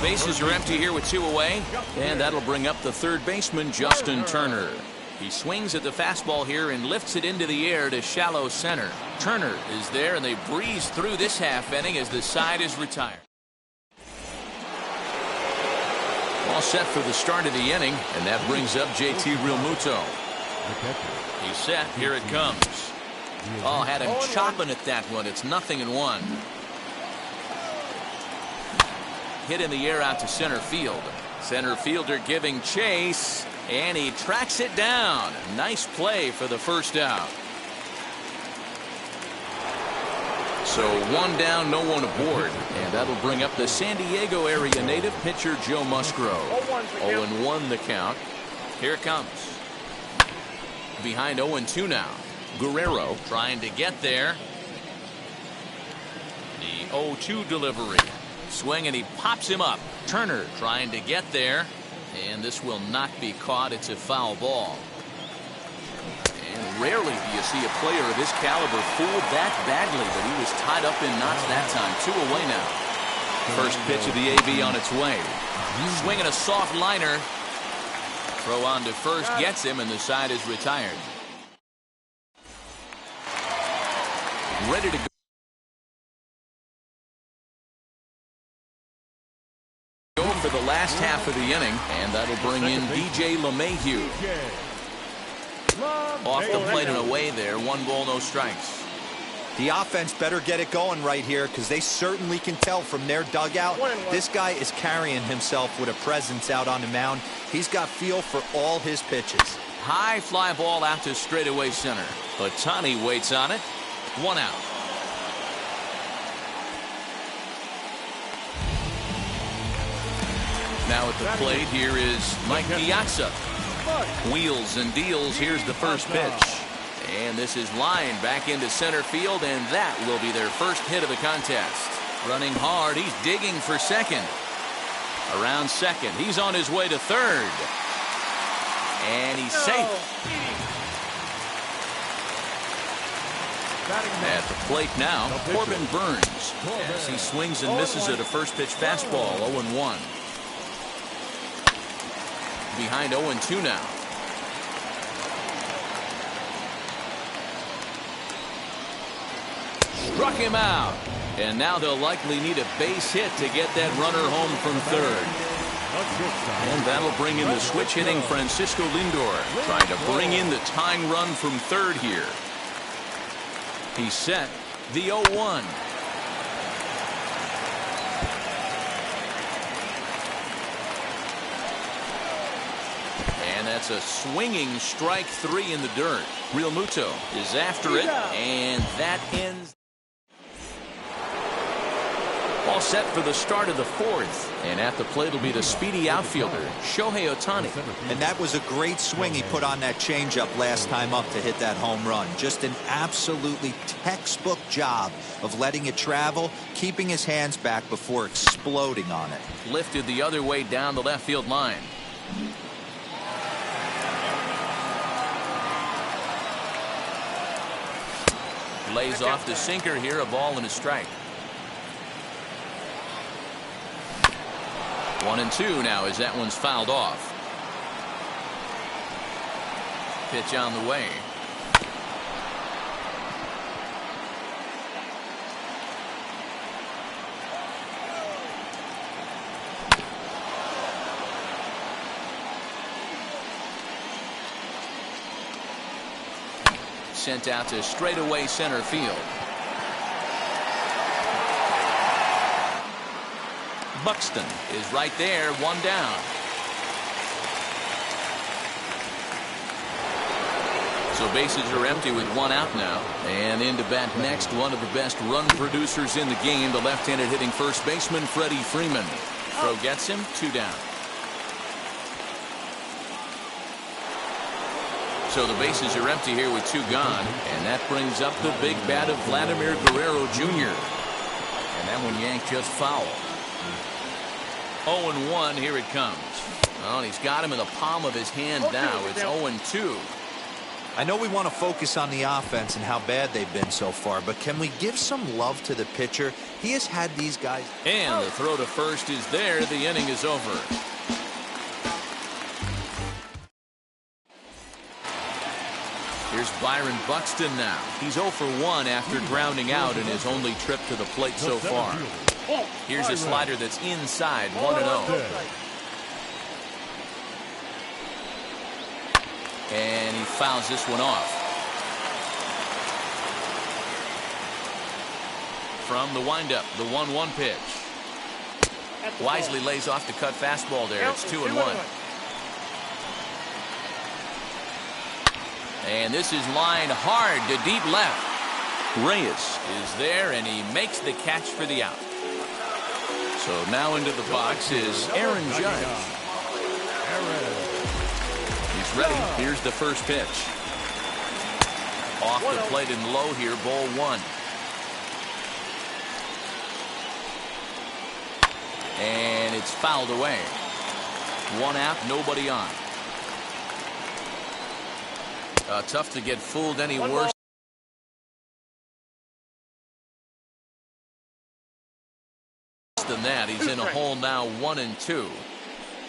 Bases are empty here with 2 away, and that'll bring up the third baseman, Justin Turner. He swings at the fastball here and lifts it into the air to shallow center. Turner is there, and they breeze through this half inning as the side is retired. All set for the start of the inning, and that brings up JT Realmuto. He's set. Here it comes. Oh, had him chopping at that one. It's 0-1. Hit in the air out to center field. Center fielder giving chase, and he tracks it down. Nice play for the first out. So 1 down, no one aboard, and that'll bring up the San Diego area native pitcher Joe Musgrove. 0-1 the count. Here it comes. Behind 0-2 now. Guerrero trying to get there. The 0-2 delivery. Swing, and he pops him up. Turner trying to get there, and this will not be caught. It's a foul ball. Rarely do you see a player of his caliber fooled that badly, but he was tied up in knots that time. 2 away now. First pitch of the AB on its way. Swinging a soft liner. Throw on to first gets him, and the side is retired. Ready to go for the last half of the inning, and that'll bring in DJ LeMahieu. Off the plate and away there. 1 ball, no strikes. The offense better get it going right here, because they certainly can tell from their dugout. This guy is carrying himself with a presence out on the mound. He's got feel for all his pitches. High fly ball out to straightaway center. But Tani waits on it. 1 out. Now at the plate, here is Mike Piazza. Wheels and deals. Here's the first pitch. And this is lined back into center field, and that will be their first hit of the contest. Running hard, he's digging for second. Around second, he's on his way to third. And he's safe. At the plate now, Corbin Burns, as he swings and misses at a first pitch fastball. 0-1. Behind 0-2 now. Struck him out. And now they'll likely need a base hit to get that runner home from third. And that'll bring in the switch hitting Francisco Lindor, trying to bring in the tying run from third here. He's set the 0-1. And that's a swinging strike three in the dirt. Real Muto is after it, and that ends. All set for the start of the fourth. And at the plate will be the speedy outfielder, Shohei Ohtani. And that was a great swing he put on that changeup last time up to hit that home run. Just an absolutely textbook job of letting it travel, keeping his hands back before exploding on it. Lifted the other way down the left field line. Lays off the sinker here, a ball and a strike. 1-2 now as that one's fouled off. Pitch on the way. Sent out to straightaway center field. Buxton is right there, one down. So bases are empty with one out now. And in to bat next, one of the best run producers in the game, the left-handed hitting first baseman, Freddie Freeman. Throw gets him, two down. So the bases are empty here with two gone. And that brings up the big bat of Vladimir Guerrero Jr. And that one yanked just foul. 0-1, here it comes. Well, he's got him in the palm of his hand now. It's 0-2. I know we want to focus on the offense and how bad they've been so far, but can we give some love to the pitcher? He has had these guys. And the throw to first is there. The inning is over. Here's Byron Buxton now. He's 0 for 1 after grounding out in his only trip to the plate so far. Here's a slider that's inside, 1-0. And he fouls this one off. From the windup, the 1-1 pitch. Wisely lays off the cut fastball there. It's 2-1. And this is lined hard to deep left. Reyes is there, and he makes the catch for the out. So now into the box is Aaron Judge. He's ready. Here's the first pitch. Off the plate and low here, ball one. And it's fouled away. One out, nobody on. Tough to get fooled any worse than that. He's in a hole now, 1-2.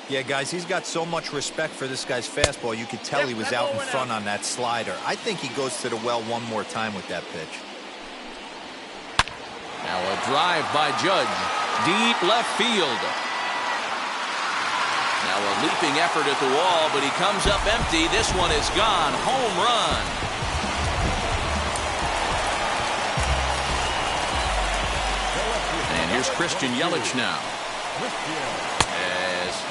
Yeah, guys, he's got so much respect for this guy's fastball. You could tell he was out in front on that slider. I think he goes to the well one more time with that pitch. Now a drive by Judge. Deep left field. Now a leaping effort at the wall, but he comes up empty. This one is gone. Home run. And here's Christian Yelich now.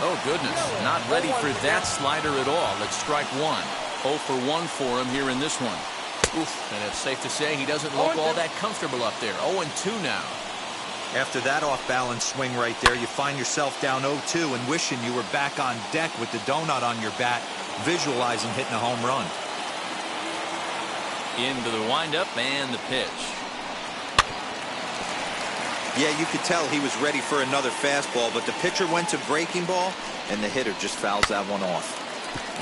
Oh, goodness. Not ready for that slider at all. Let's strike one. 0 for 1 for him here in this one. Oof. And it's safe to say he doesn't look all that comfortable up there. 0-2 now. After that off-balance swing right there, you find yourself down 0-2 and wishing you were back on deck with the donut on your bat, visualizing hitting a home run. Into the windup and the pitch. Yeah, you could tell he was ready for another fastball, but the pitcher went to breaking ball, and the hitter just fouls that one off.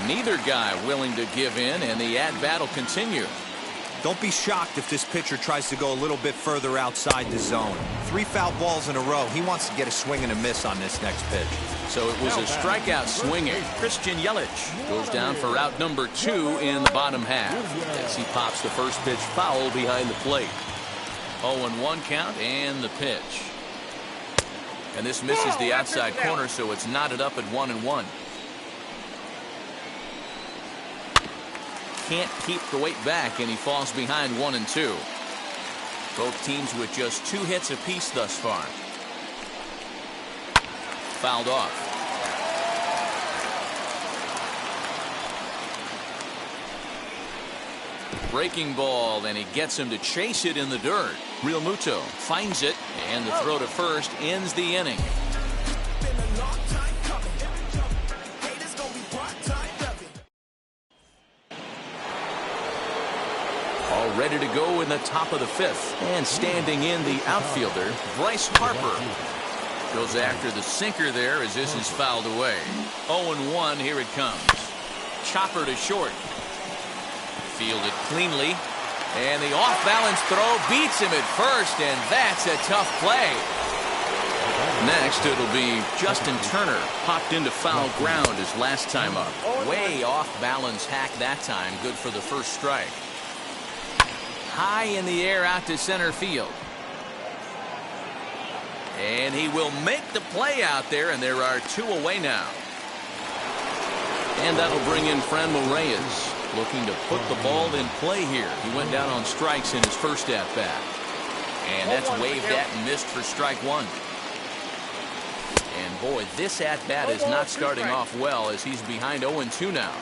Neither guy willing to give in, and the at-bat will continue. Don't be shocked if this pitcher tries to go a little bit further outside the zone. 3 foul balls in a row. He wants to get a swing and a miss on this next pitch. So it was a strikeout swinging. Christian Yelich goes down for out number 2 in the bottom half as he pops the first pitch foul behind the plate. 0-1 count and the pitch. And this misses the outside corner, so it's knotted up at 1-1. Can't keep the weight back, and he falls behind 1-2. Both teams with just 2 hits apiece thus far. Fouled off. Breaking ball, and he gets him to chase it in the dirt. Real Muto finds it, and the throw to first ends the inning. All ready to go in the top of the 5th, and standing in the outfielder, Bryce Harper. Goes after the sinker there as this is fouled away. 0-1, here it comes. Chopper to short. Fielded cleanly, and the off-balance throw beats him at first, and that's a tough play. Next, it'll be Justin Turner, popped into foul ground his last time up. Way off-balance hack that time, good for the first strike. High in the air out to center field. And he will make the play out there, and there are 2 away now. And that'll bring in Franmil Reyes, looking to put the ball in play here. He went down on strikes in his first at-bat. And that's waved at and missed for strike 1. And boy, this at-bat is not starting off well as he's behind 0-2 now.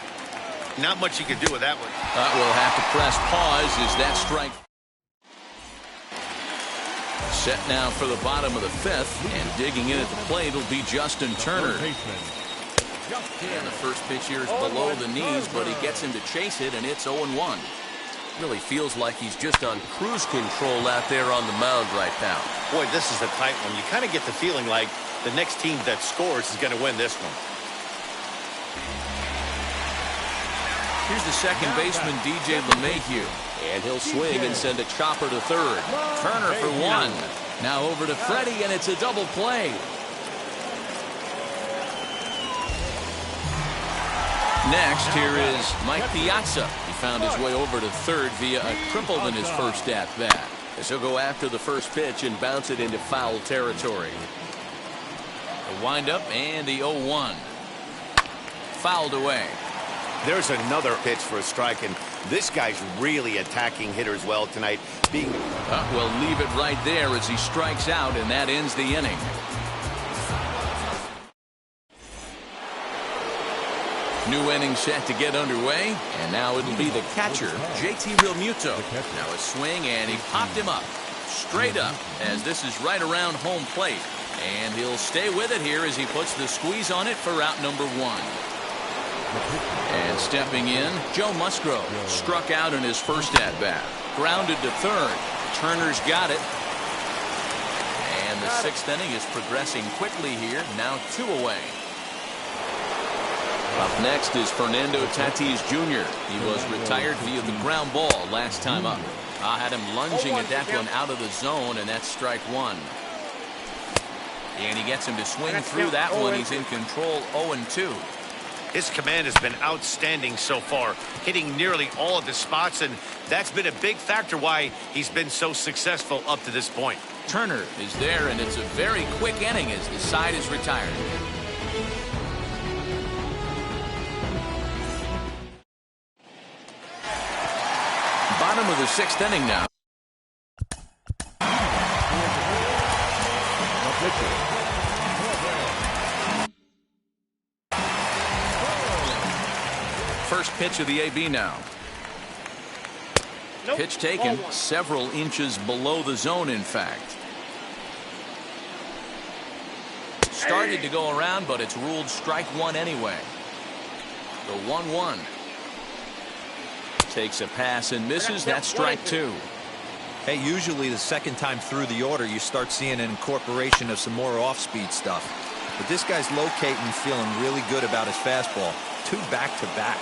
Not much you can do with that one. We'll have to press pause as that strike. Set now for the bottom of the 5th, and digging in at the plate will be Justin Turner. And the first pitch here is below the knees, but he gets him to chase it, and it's 0-1. Really feels like he's just on cruise control out there on the mound right now. Boy, this is a tight one. You kind of get the feeling like the next team that scores is going to win this one. Here's the second baseman, DJ LeMahieu. And he'll swing and send a chopper to third. Turner for 1. Now over to Freddie, and it's a double play. Next, here is Mike Piazza. He found his way over to third via a triple in his first at-bat. As he'll go after the first pitch and bounce it into foul territory. The windup and the 0-1. Fouled away. There's another pitch for a strike, and this guy's really attacking hitters well tonight. We'll leave it right there as he strikes out, and that ends the inning. New inning set to get underway, and now it'll be the catcher, JT Realmuto. Now a swing, and he popped him up, straight up, as this is right around home plate. And he'll stay with it here as he puts the squeeze on it for out number 1. And stepping in, Joe Musgrove struck out in his first at-bat. Grounded to third. Turner's got it. And the 6th inning is progressing quickly here. Now 2 away. Up next is Fernando Tatis Jr. He was retired via the ground ball last time up. I had him lunging at that one out of the zone, and that's strike 1. And he gets him to swing through that one. He's in control, 0-2. His command has been outstanding so far, hitting nearly all of the spots, and that's been a big factor why he's been so successful up to this point. Turner is there, and it's a very quick inning as the side is retired. Bottom of the 6th inning now. First pitch of the AB now. Pitch taken several inches below the zone, in fact. Started to go around, but it's ruled strike 1 anyway. The 1-1. Takes a pass and misses. That's strike two. Hey, usually the second time through the order, you start seeing an incorporation of some more off-speed stuff. But this guy's locating and feeling really good about his fastball. Two back-to-back.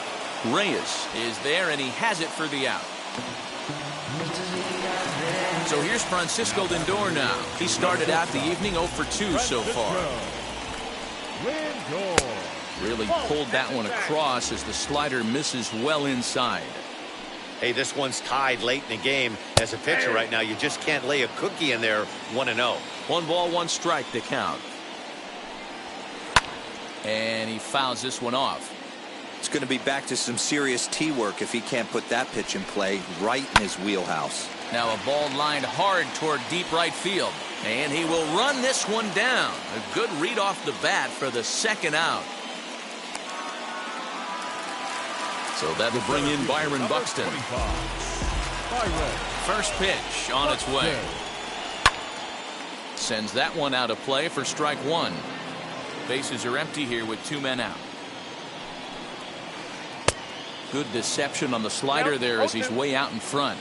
Reyes is there, and he has it for the out. So here's Francisco Lindor now. He started out the evening 0 for 2 so far. Really pulled that one across as the slider misses well inside. Hey, this one's tied late in the game. As a pitcher right now, you just can't lay a cookie in there 1-0. 1 ball, 1 strike to count. And he fouls this one off. It's going to be back to some serious tee work if he can't put that pitch in play right in his wheelhouse. Now a ball lined hard toward deep right field. And he will run this one down. A good read off the bat for the second out. So that will bring in Byron Buxton. First pitch on its way. Sends that one out of play for strike one. Bases are empty here with 2 men out. Good deception on the slider there as he's way out in front.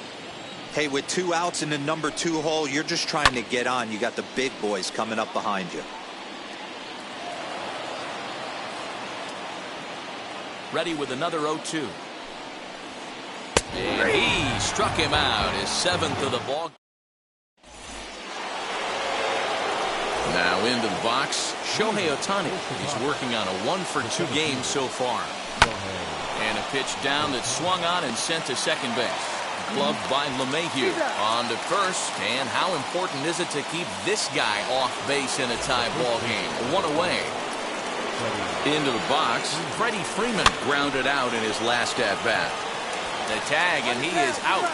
Hey, with 2 outs in the number 2 hole, you're just trying to get on. You got the big boys coming up behind you. Ready with another 0-2. And he struck him out, his 7th of the ball. Now into the box, Shohei Ohtani. He's working on a 1 for 2 game so far. And a pitch down that swung on and sent to second base. Gloved by LeMahieu on to first. And how important is it to keep this guy off base in a tie ball game? 1 away. Into the box, Freddie Freeman grounded out in his last at bat. The tag, and he is out.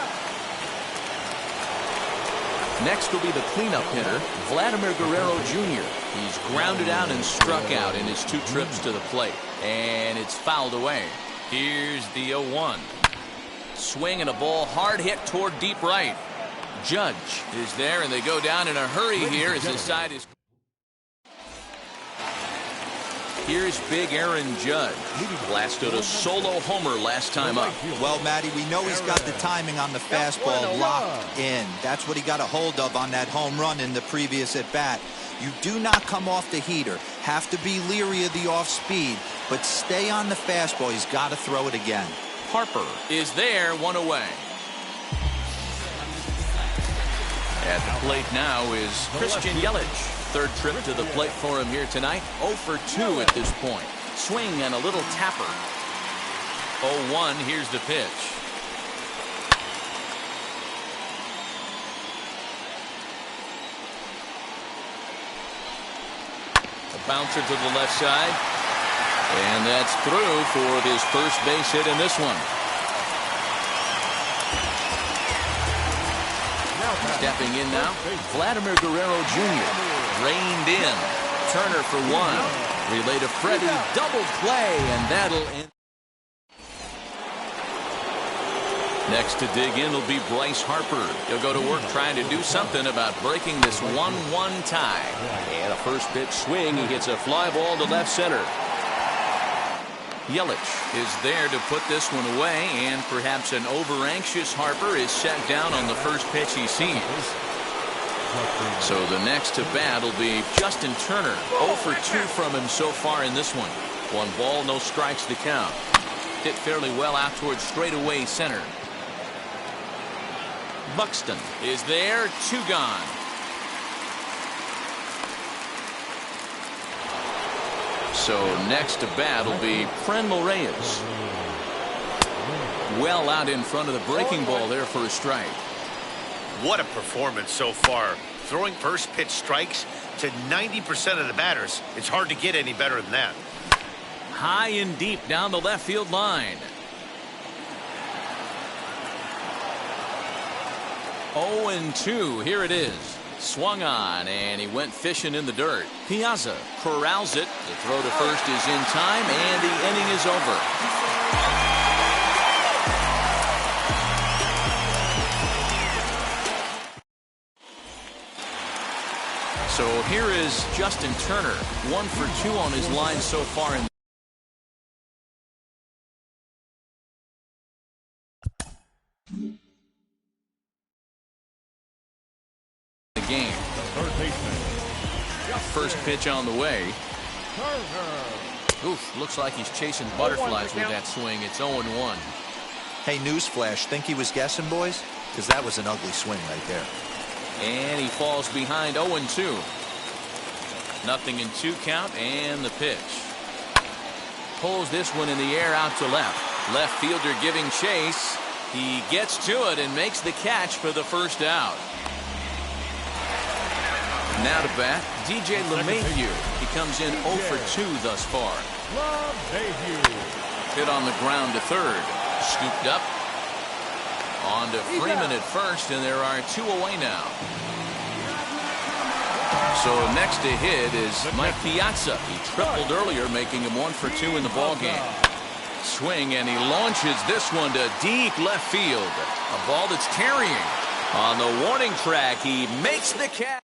Next will be the cleanup hitter, Vladimir Guerrero Jr. He's grounded out and struck out in his 2 trips to the plate. And it's fouled away. Here's the 0-1. Swing and a ball hard hit toward deep right. Judge is there, and they go down in a hurry here as his side is. Here's big Aaron Judge. Blasted a solo homer last time up. Well, Matty, we know he's got the timing on the fastball locked in. That's what he got a hold of on that home run in the previous at-bat. You do not come off the heater. Have to be leery of the off-speed, but stay on the fastball. He's got to throw it again. Harper is there, 1 away. At the plate now is Christian Yelich. 3rd trip to the plate for him here tonight. 0 for 2 at this point. Swing and a little tapper. 0-1, here's the pitch. A bouncer to the left side. And that's through for his first base hit in this one. Stepping in now, Vladimir Guerrero Jr. Reined in. Turner for 1. Relay to Freddie. Double play, and that'll end. Next to dig in will be Bryce Harper. He'll go to work trying to do something about breaking this 1-1 tie. And a first pitch swing. He hits a fly ball to left center. Yelich is there to put this one away, and perhaps an over-anxious Harper is set down on the first pitch he sees. So the next to bat will be Justin Turner. 0 for 2 from him so far in this one. 1 ball, no strikes to count. Hit fairly well out towards straightaway center. Buxton is there, 2 gone. So next to bat will be Franmil Reyes. Well out in front of the breaking ball there for a strike. What a performance so far. Throwing first pitch strikes to 90% of the batters. It's hard to get any better than that. High and deep down the left field line. 0-2. Here it is. Swung on, and he went fishing in the dirt. Piazza corrals it. The throw to first is in time, and the inning is over. So here is Justin Turner. 1 for 2 on his line so far in The game. Third baseman. First pitch on the way. Oof, looks like he's chasing butterflies with that swing. It's 0-1. Hey, newsflash, think he was guessing, boys? Because that was an ugly swing right there. And he falls behind 0-2. 0-2 count, and the pitch. Pulls this one in the air out to left. Left fielder giving chase. He gets to it and makes the catch for the first out. Now to bat, DJ LeMahieu. He comes in 0 for 2 thus far. Hit on the ground to third. Scooped up. On to Freeman at first, and there are 2 away now. So next to hit is Mike Piazza. He tripled earlier, making him 1 for 2 in the ballgame. Swing, and he launches this one to deep left field. A ball that's carrying. On the warning track, he makes the catch.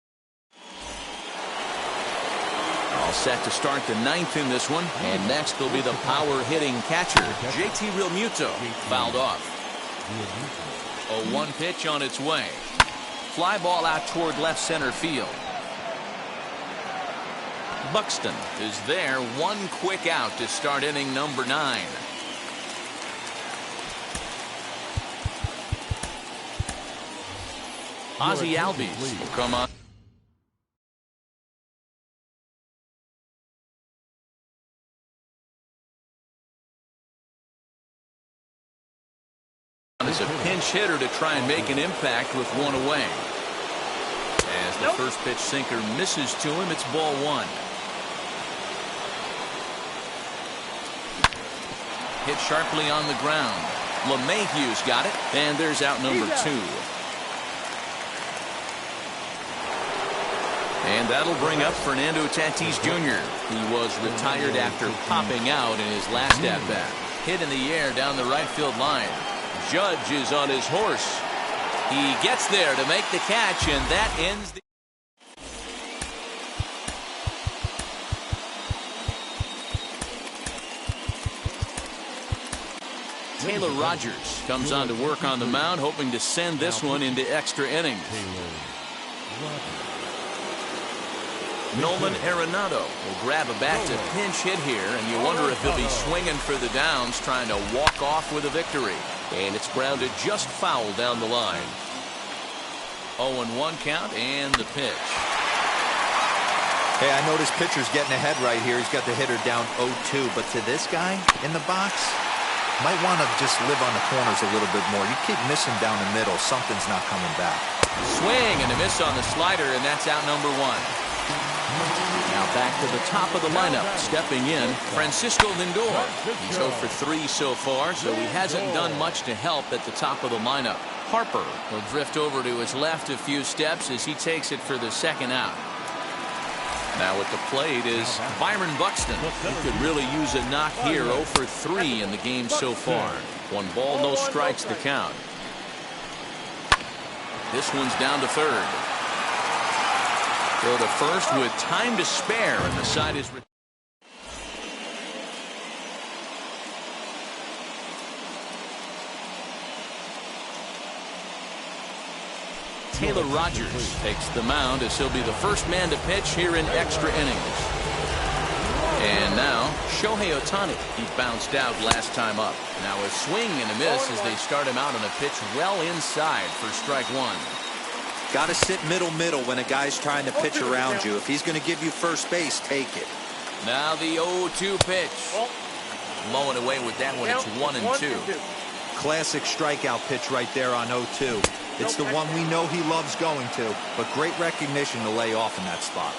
All set to start the 9th in this one. And next will be the power-hitting catcher, JT Realmuto. Fouled off. A 1 pitch on its way. Fly ball out toward left center field. Buxton is there. 1 quick out to start inning number 9. Ozzie Albies will come on. As a pinch hitter to try and make an impact with 1 away. As the first pitch sinker misses to him, it's ball 1. Hit sharply on the ground. LeMahieu's got it, and there's out number 2. And that'll bring up Fernando Tatis Jr. He was retired after popping out in his last at-bat. Hit in the air down the right field line. Judge is on his horse. He gets there to make the catch, and that ends the... Taylor Rogers comes on to work on the mound, hoping to send this one into extra innings. Nolan Arenado will grab a bat to pinch hit here, and you wonder if he'll be swinging for the downs, trying to walk off with a victory. And it's grounded just foul down the line. 0-1 count, and the pitch. Hey, I noticed pitcher's getting ahead right here. He's got the hitter down 0-2, but to this guy in the box, might want to just live on the corners a little bit more. You keep missing down the middle, something's not coming back. Swing and a miss on the slider, and that's out number 1. Now back to the top of the lineup. Stepping in, Francisco Lindor. He's 0 for 3 so far, so he hasn't done much to help at the top of the lineup. Harper will drift over to his left a few steps as he takes it for the second out. Now at the plate is Byron Buxton. He could really use a knock here. 0 for 3 in the game so far. 1 ball, no strikes the count. This one's down to third. Throw to first with time to spare, and the side is... Taylor Rogers takes the mound as he'll be the first man to pitch here in extra innings. And now Shohei Ohtani. He bounced out last time up. Now a swing and a miss as they start him out on a pitch well inside for strike 1. Got to sit middle when a guy's trying to pitch around you. If he's going to give you first base, take it. Now the 0-2 pitch. Mowing away with that one. It's 1-2. Classic strikeout pitch right there on 0-2. It's the one we know he loves going to, but great recognition to lay off in that spot.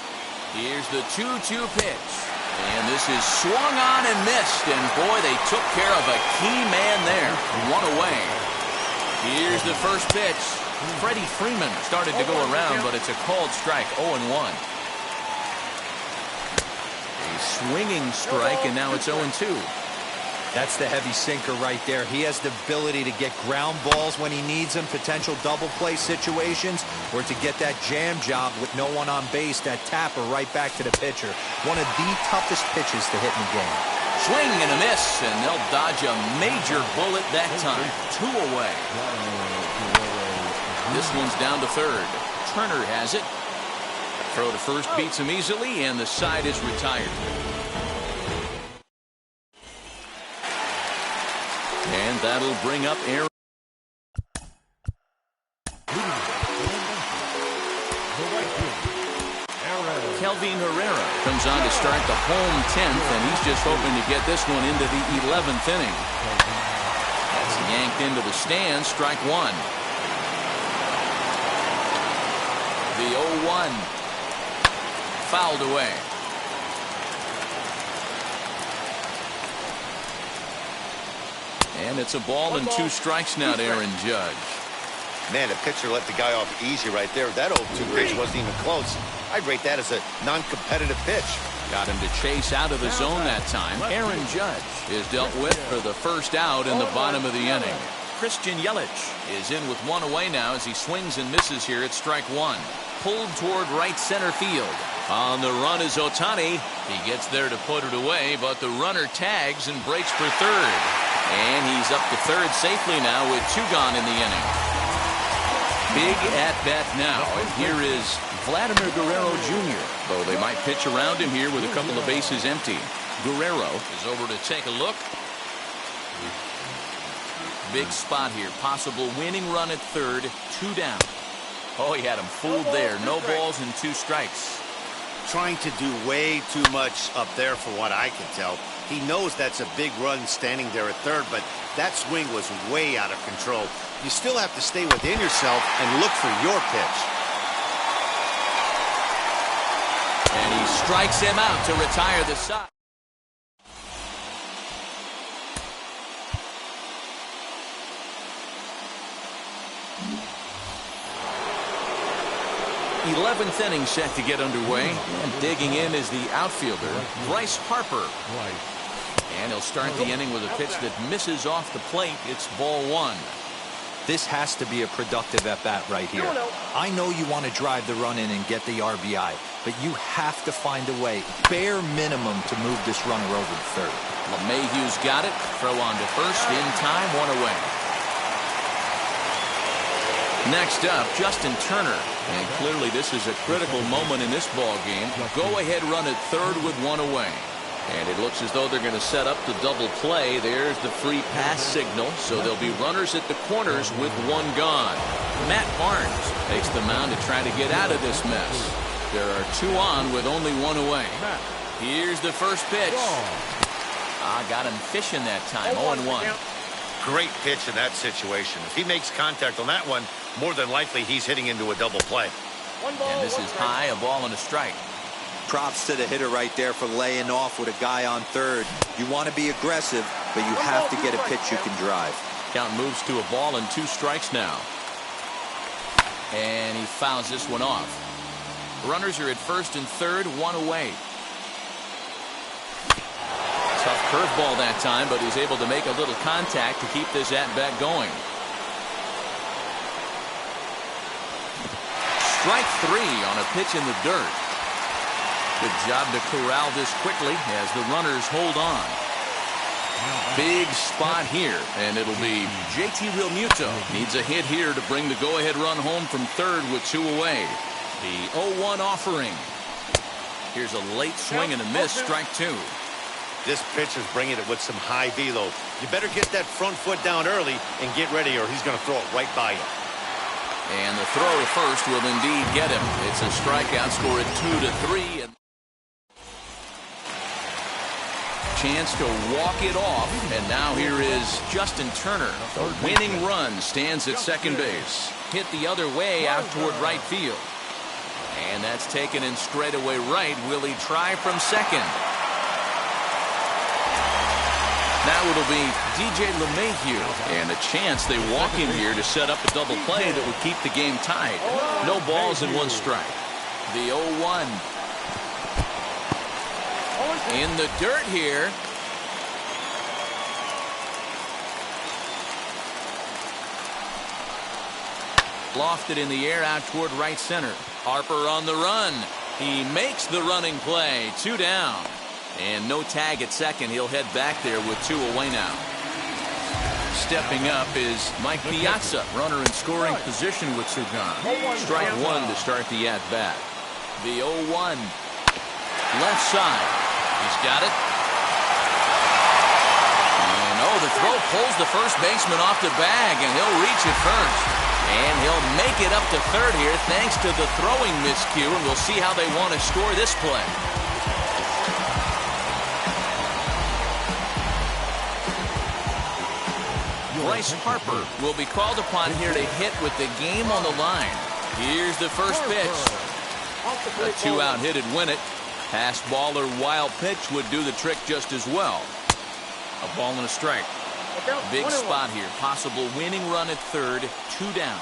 Here's the 2-2 pitch. And this is swung on and missed. And boy, they took care of a key man there. 1 away. Here's the first pitch. Freddie Freeman started to go around, but it's a called strike. 0-1. A swinging strike, and now it's 0-2. That's the heavy sinker right there. He has the ability to get ground balls when he needs them, potential double play situations, or to get that jam job with no one on base, that tapper right back to the pitcher. One of the toughest pitches to hit in the game. Swing and a miss, and they'll dodge a major bullet that time. 2 away. This one's down to third. Turner has it. Throw to first beats him easily, and the side is retired. And that'll bring up Aaron. Kelvin Herrera comes on to start the home 10th, and he's just hoping to get this one into the 11th inning. That's yanked into the stands, strike one. The 0-1 fouled away. And it's a ball and 2 strikes now to Aaron Judge. Man, the pitcher let the guy off easy right there. That 0-2 pitch wasn't even close. I'd rate that as a non-competitive pitch. Got him to chase out of the zone that time. Aaron Judge is dealt with for the first out in the bottom of the inning. Christian Yelich is in with 1 away now as he swings and misses here at strike 1. Pulled toward right center field. On the run is Ohtani. He gets there to put it away, but the runner tags and breaks for third. And he's up to third safely now with 2 gone in the inning. Big at-bat now, and here is Vladimir Guerrero Jr., though they might pitch around him here with a couple of bases empty. Guerrero is over to take a look. Big spot here, possible winning run at third, 2 down. Oh, he had him fooled there. No balls and 2 strikes. Trying to do way too much up there for what I can tell. He knows that's a big run standing there at third, but that swing was way out of control. You still have to stay within yourself and look for your pitch. And he strikes him out to retire the side. Eleventh inning set to get underway, and digging in is the outfielder, Bryce Harper. And he'll start the inning with a pitch that misses off the plate. It's ball 1. This has to be a productive at-bat right here. I know you want to drive the run in and get the RBI, but you have to find a way, bare minimum, to move this runner over to third. LeMahieu's got it. Throw on to first. In time, 1 away. Next up, Justin Turner. And clearly this is a critical moment in this ball game. Go-ahead run at third with 1 away. And it looks as though they're going to set up the double play. There's the free pass signal. So there'll be runners at the corners with 1 gone. Matt Barnes takes the mound to try to get out of this mess. There are 2 on with only 1 away. Here's the first pitch. Got him fishing that time. 0-1. Great pitch in that situation. If he makes contact on that one, more than likely he's hitting into a double play. And this is high, a ball and a strike. Props to the hitter right there for laying off with a guy on third. You want to be aggressive, but you have to get a pitch you can drive. Count moves to a ball and 2 strikes now. And he fouls this one off. Runners are at first and third, 1 away. Tough curveball that time, but he's able to make a little contact to keep this at-bat going. Strike 3 on a pitch in the dirt. Good job to corral this quickly as the runners hold on. Big spot here, and it'll be JT Realmuto. Needs a hit here to bring the go-ahead run home from third with 2 away. The 0-1 offering. Here's a late swing and a miss, strike 2. This pitcher's bringing it with some high velo. You better get that front foot down early and get ready, or he's going to throw it right by you. And the throw to first will indeed get him. It's a strikeout, score at 2-3. And chance to walk it off, and now here is Justin Turner. The winning run stands at second base. Hit the other way out toward right field. And that's taken in straightaway right. Will he try from second? Now it'll be DJ LeMahieu, and a chance they walk in here to set up a double play that would keep the game tied. No balls and 1 strike. The 0-1. In the dirt here. Lofted in the air out toward right center. Harper on the run. He makes the running play. 2 down. And no tag at second. He'll head back there with 2 away now. Stepping up is Mike Piazza, runner in scoring position with 2 gone. Strike 1 to start the at-bat. The 0-1. Left side. He's got it. And the throw pulls the first baseman off the bag, and he'll reach it first. And he'll make it up to third here thanks to the throwing miscue, and we'll see how they want to score this play. Bryce Harper will be called upon here to hit with the game on the line. Here's the first pitch. A 2-out hit would win it. Pass ball or wild pitch would do the trick just as well. A ball and a strike. Big spot here. Possible winning run at third. 2 down.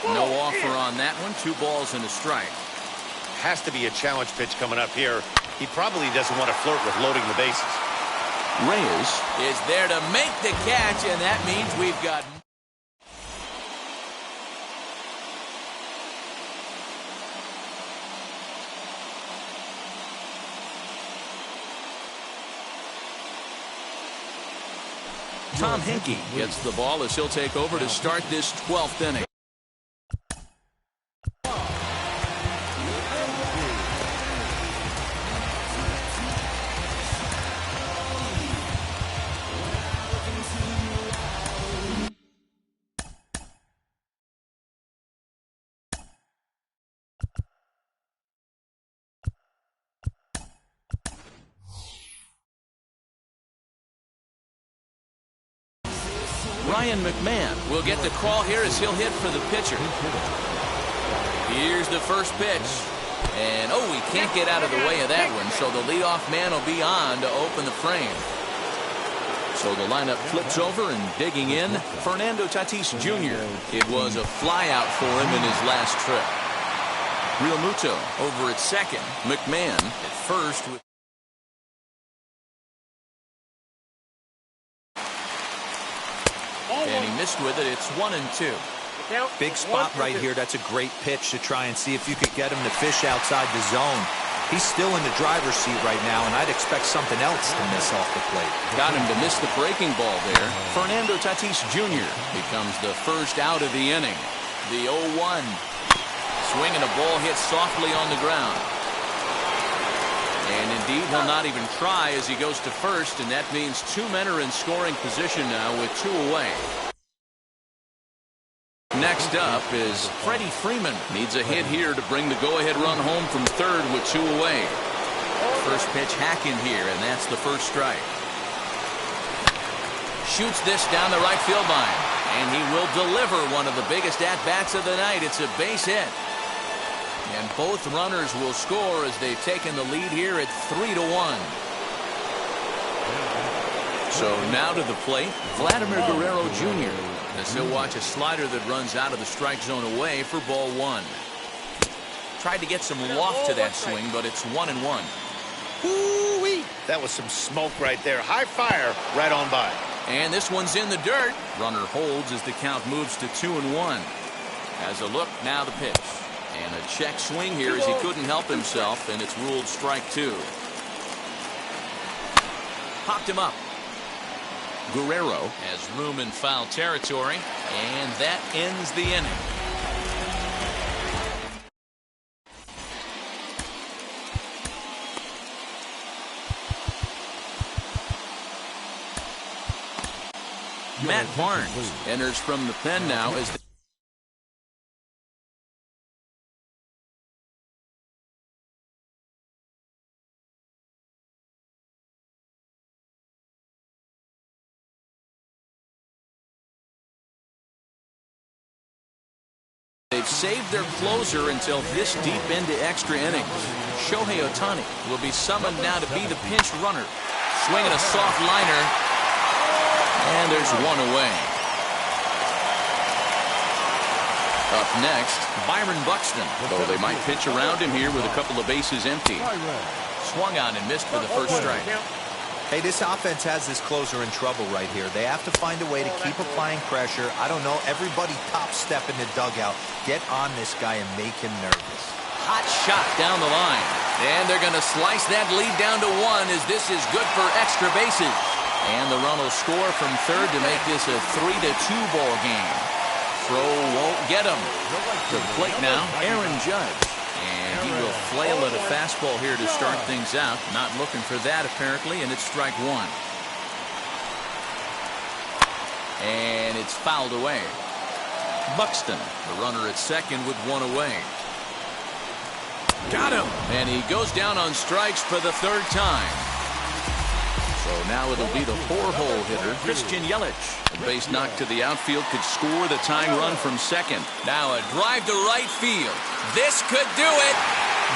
No offer on that one. 2 balls and a strike. Has to be a challenge pitch coming up here. He probably doesn't want to flirt with loading the bases. Reyes is there to make the catch, and that means we've got... Tom Hinkie gets the ball as he'll take over to start this 12th inning. Ryan McMahon will get the call here as he'll hit for the pitcher. Here's the first pitch. And, he can't get out of the way of that one, so the leadoff man will be on to open the frame. So the lineup flips over, and digging in, Fernando Tatis Jr. It was a flyout for him in his last trip. Real Muto over at second. McMahon at first with... And he missed with it. It's 1-2. Big spot right here. That's a great pitch to try and see if you could get him to fish outside the zone. He's still in the driver's seat right now, and I'd expect something else to miss off the plate. Got him to miss the breaking ball there. Fernando Tatis Jr. becomes the first out of the inning. The 0-1. Swing and a ball hit softly on the ground. And indeed, he'll not even try as he goes to first, and that means 2 men are in scoring position now with 2 away. Next up is Freddie Freeman. Needs a hit here to bring the go-ahead run home from third with 2 away. First pitch hack in here, and that's the first strike. Shoots this down the right field line, and he will deliver one of the biggest at-bats of the night. It's a base hit. And both runners will score as they've taken the lead here at 3-1. So now to the plate, Vladimir Guerrero Jr. as he'll watch a slider that runs out of the strike zone away for ball 1. Tried to get some loft to that swing, but it's 1-1. Woo-wee! That was some smoke right there. High fire right on by. And this one's in the dirt. Runner holds as the count moves to 2-1. As a look, now the pitch. And a check swing here as he couldn't help himself, and it's ruled strike 2. Popped him up. Guerrero has room in foul territory, and that ends the inning. Matt Barnes enters from the pen now as they've saved their closer until this deep into extra innings. Shohei Ohtani will be summoned now to be the pinch runner. Swinging a soft liner, and there's 1 away. Up next, Byron Buxton. Though they might pitch around him here with a couple of bases empty. Swung on and missed for the first strike. Hey, this offense has this closer in trouble right here. They have to find a way to keep applying pressure. I don't know, everybody top step in the dugout. Get on this guy and make him nervous. Hot shot down the line. And they're going to slice that lead down to 1 as this is good for extra bases. And the run will score from third to make this a 3-2 ball game. Throw won't get him. To the plate now, Aaron Judge. And he will flail at a fastball here to start things out. Not looking for that apparently, and it's strike 1. And it's fouled away. Buxton, the runner at second with 1 away. Got him! And he goes down on strikes for the 3rd time. So now it'll be the 4-hole hitter, Christian Yelich. A base knock to the outfield could score the tying run from second. Now a drive to right field. This could do it.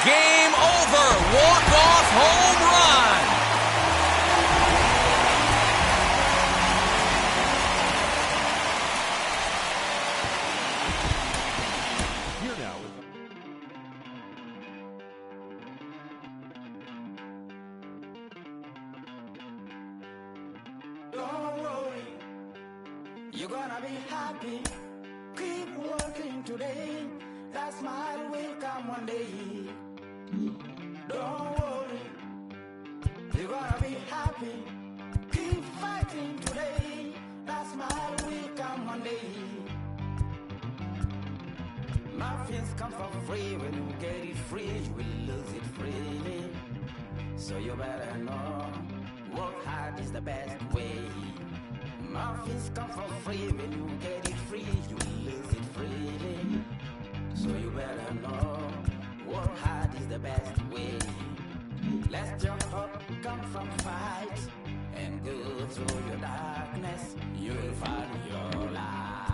Game over. Walk-off home run. You're gonna be happy. Keep working today. That smile will come one day. Don't worry. You're gonna be happy. Keep fighting today. That smile will come one day. Muffins come for free. When you get it free, you will lose it freely. So you better know. Work hard is the best way. Muffins come for free. When you get it free, you lose it freely. So you better know, work hard is the best way. Let your hope come from fight and go through your darkness. You will find your light.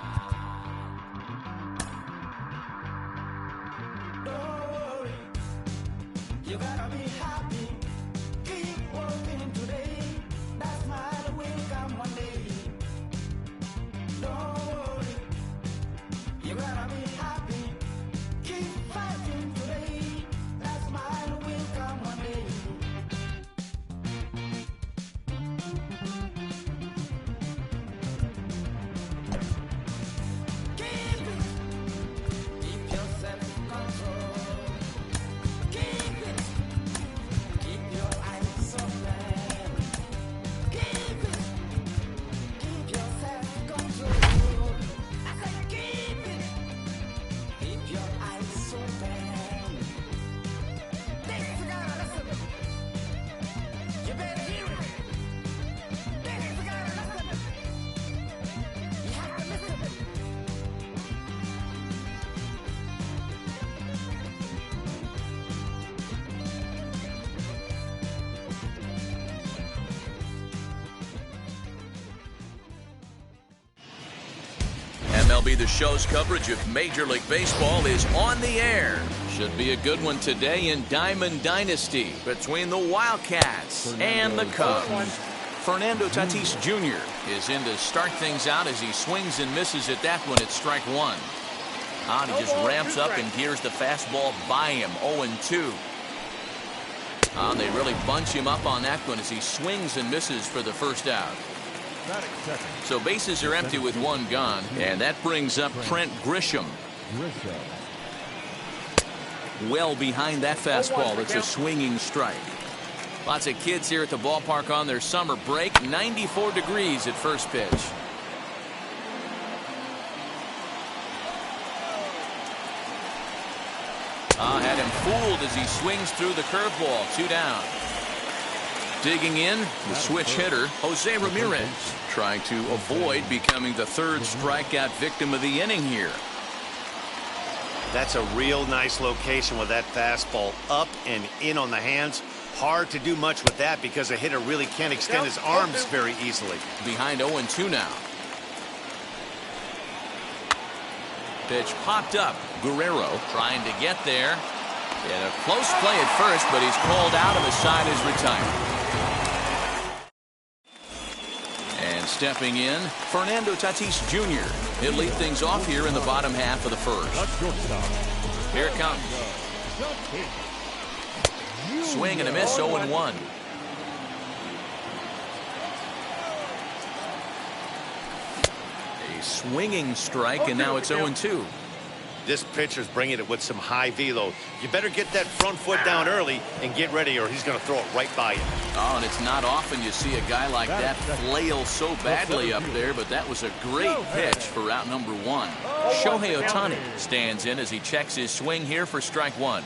Don't worry, you gotta be happy. Keep working today. That smile will come one day. Don't worry, you're gonna be happy. Keep fighting today. That smile will come one day. Keep it. Keep your self-control. Keep it. Keep your eyes open. Keep it. Keep your self-control. I said keep it. Keep your eyes open. This is gotta listen. You better hear it. This is gotta listen. You have to listen. MLB The Show's coverage of Major League Baseball is on the air. Should be a good one today in Diamond Dynasty between the Wildcats and the Cubs. Fernando Tatis Jr. is in to start things out as he swings and misses at that one at strike 1. He just ramps up and gears the fastball by him, 0-2. They really bunch him up on that one as he swings and misses for the first out. So bases are empty with 1 gone, and that brings up Trent Grisham. Well behind that fastball, it's a swinging strike. Lots of kids here at the ballpark on their summer break. 94 degrees at first pitch. Had him fooled as he swings through the curveball. 2 down. Digging in, the switch hitter, Jose Ramirez, trying to avoid becoming the 3rd strikeout victim of the inning here. That's a real nice location with that fastball up and in on the hands. Hard to do much with that because a hitter really can't extend his arms very easily. Behind 0-2 now. Pitch popped up. Guerrero trying to get there. And a close play at first, but he's called out and the side is retired. And stepping in, Fernando Tatis Jr. He'll lead things off here in the bottom half of the first. Here it comes. Swing and a miss, 0-1. A swinging strike, and now it's 0-2. This pitcher's bringing it with some high velo. You better get that front foot down early and get ready, or he's going to throw it right by you. Oh, and it's not often you see a guy like that flail so badly up there, but that was a great pitch for out number 1. Shohei Ohtani stands in as he checks his swing here for strike 1.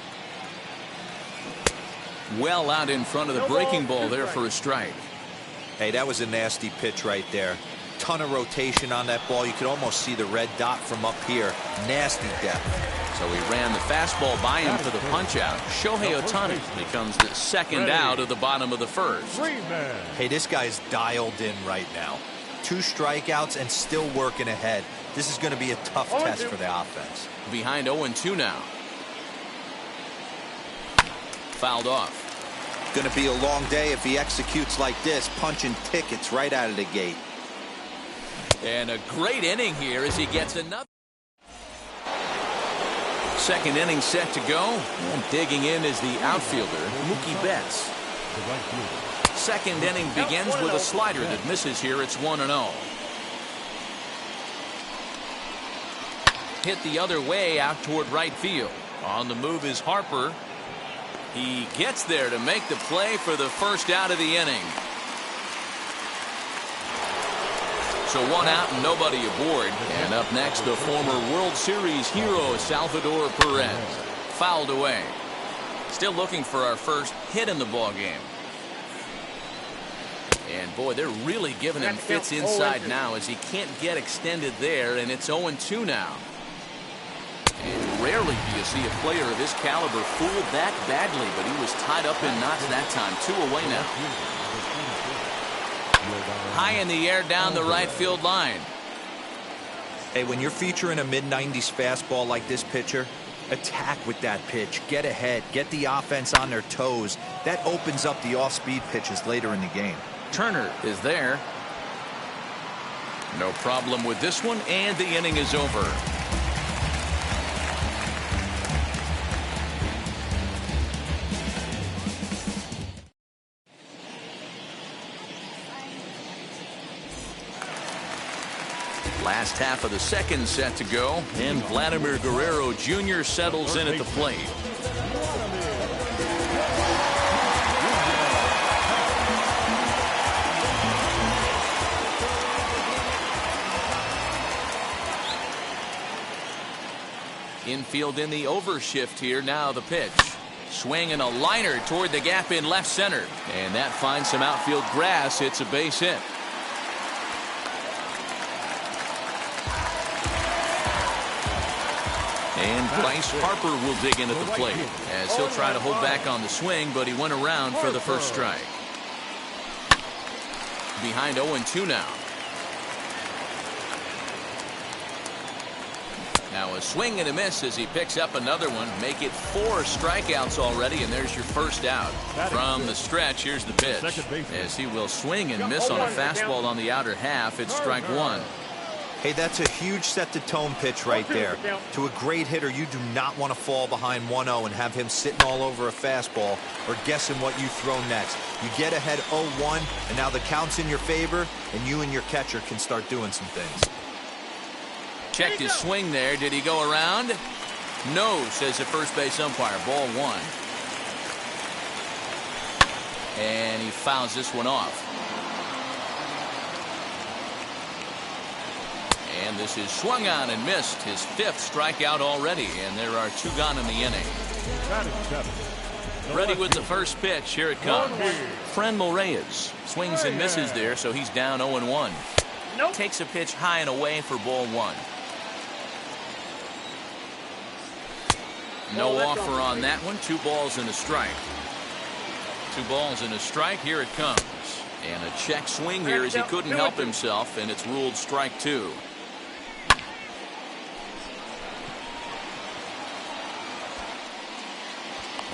Well out in front of the breaking ball there for a strike. Hey, that was a nasty pitch right there. Ton of rotation on that ball. You could almost see the red dot from up here. Nasty depth. So he ran the fastball by him for the punch out. Shohei Ohtani becomes the second out of the bottom of the first. Hey, this guy's dialed in right now. 2 strikeouts and still working ahead. This is going to be a tough test for the offense. Behind 0-2 now. Fouled off. Going to be a long day if he executes like this, punching tickets right out of the gate. And a great inning here as he gets another. Second inning set to go. And digging in is the outfielder, Mookie Betts. Second inning begins with a slider that misses here. It's 1-0. Hit the other way out toward right field. On the move is Harper. He gets there to make the play for the first out of the inning. So 1 out and nobody aboard. And up next, the former World Series hero, Salvador Perez. Fouled away. Still looking for our first hit in the ball game. And boy, they're really giving him fits inside now as he can't get extended there, and it's 0-2 now. And rarely do you see a player of his caliber fooled that badly, but he was tied up in knots that time. 2 away now. High in the air down the right field line. Hey, when you're featuring a mid-90s fastball like this pitcher, attack with that pitch. Get ahead. Get the offense on their toes. That opens up the off-speed pitches later in the game. Turner is there. No problem with this one, and the inning is over. Last half of the second set to go, and Vladimir Guerrero Jr. settles in at the plate. Infield in the overshift here. Now the pitch. Swing and a liner toward the gap in left center. And that finds some outfield grass. It's a base hit. And Bryce Harper will dig in at the plate as he'll try to hold back on the swing, but he went around for the first strike. Behind 0-2 now. Now a swing and a miss as he picks up another one. Make it 4 strikeouts already, and there's your first out. From the stretch, here's the pitch. As he will swing and miss on a fastball on the outer half. It's strike 1. Hey, that's a huge set-the-tone pitch right there. To a great hitter, you do not want to fall behind 1-0 and have him sitting all over a fastball or guessing what you throw next. You get ahead 0-1, and now the count's in your favor, and you and your catcher can start doing some things. Checked his swing there. Did he go around? No, says the first base umpire. Ball 1. And he fouls this one off. And this is swung on and missed. His 5th strikeout already, and there are 2 gone in the inning. Ready with the first pitch. Here it comes. Franmil Reyes swings and misses there, so he's down 0-1. Takes a pitch high and away for ball 1. No offer on that one. 2 balls and a strike. 2 balls and a strike. Here it comes. And a check swing here as he couldn't help himself, and it's ruled strike 2.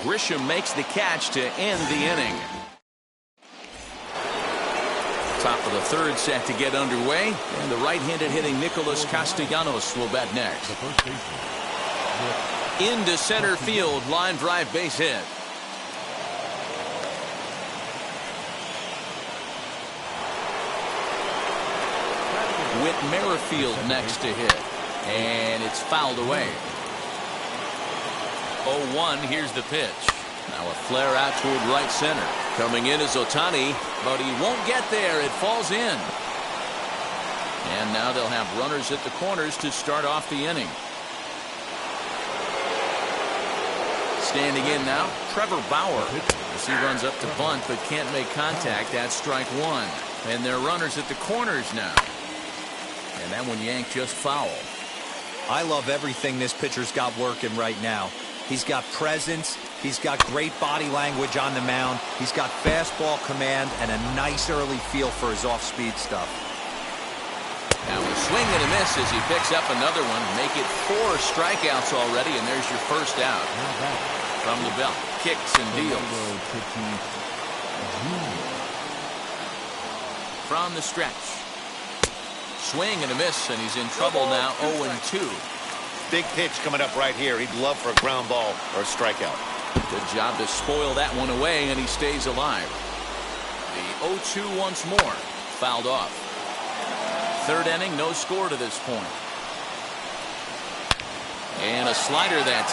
Grisham makes the catch to end the inning. Top of the 3rd set to get underway, and the right-handed hitting Nicholas Castellanos will bat next. Into center field, line drive base hit. Whit Merrifield next to hit, and it's fouled away. 0-1. Here's the pitch. Now a flare out toward right center. Coming in is Ohtani, but he won't get there. It falls in. And now they'll have runners at the corners to start off the inning. Standing in now, Trevor Bauer. As he runs up to bunt but can't make contact. That's strike one. And they're runners at the corners now. And that one yanked just foul. I love everything this pitcher's got working right now. He's got presence. He's got great body language on the mound. He's got fastball command and a nice early feel for his off-speed stuff. Now a swing and a miss as he picks up another one. Make it 4 strikeouts already, and there's your first out. From the belt, kicks and deals. From the stretch. Swing and a miss, and he's in trouble now. 0-2. Big pitch coming up right here. He'd love for a ground ball or a strikeout. Good job to spoil that one away, and he stays alive. The 0-2 once more. Fouled off. Third inning, no score to this point. And a slider that time.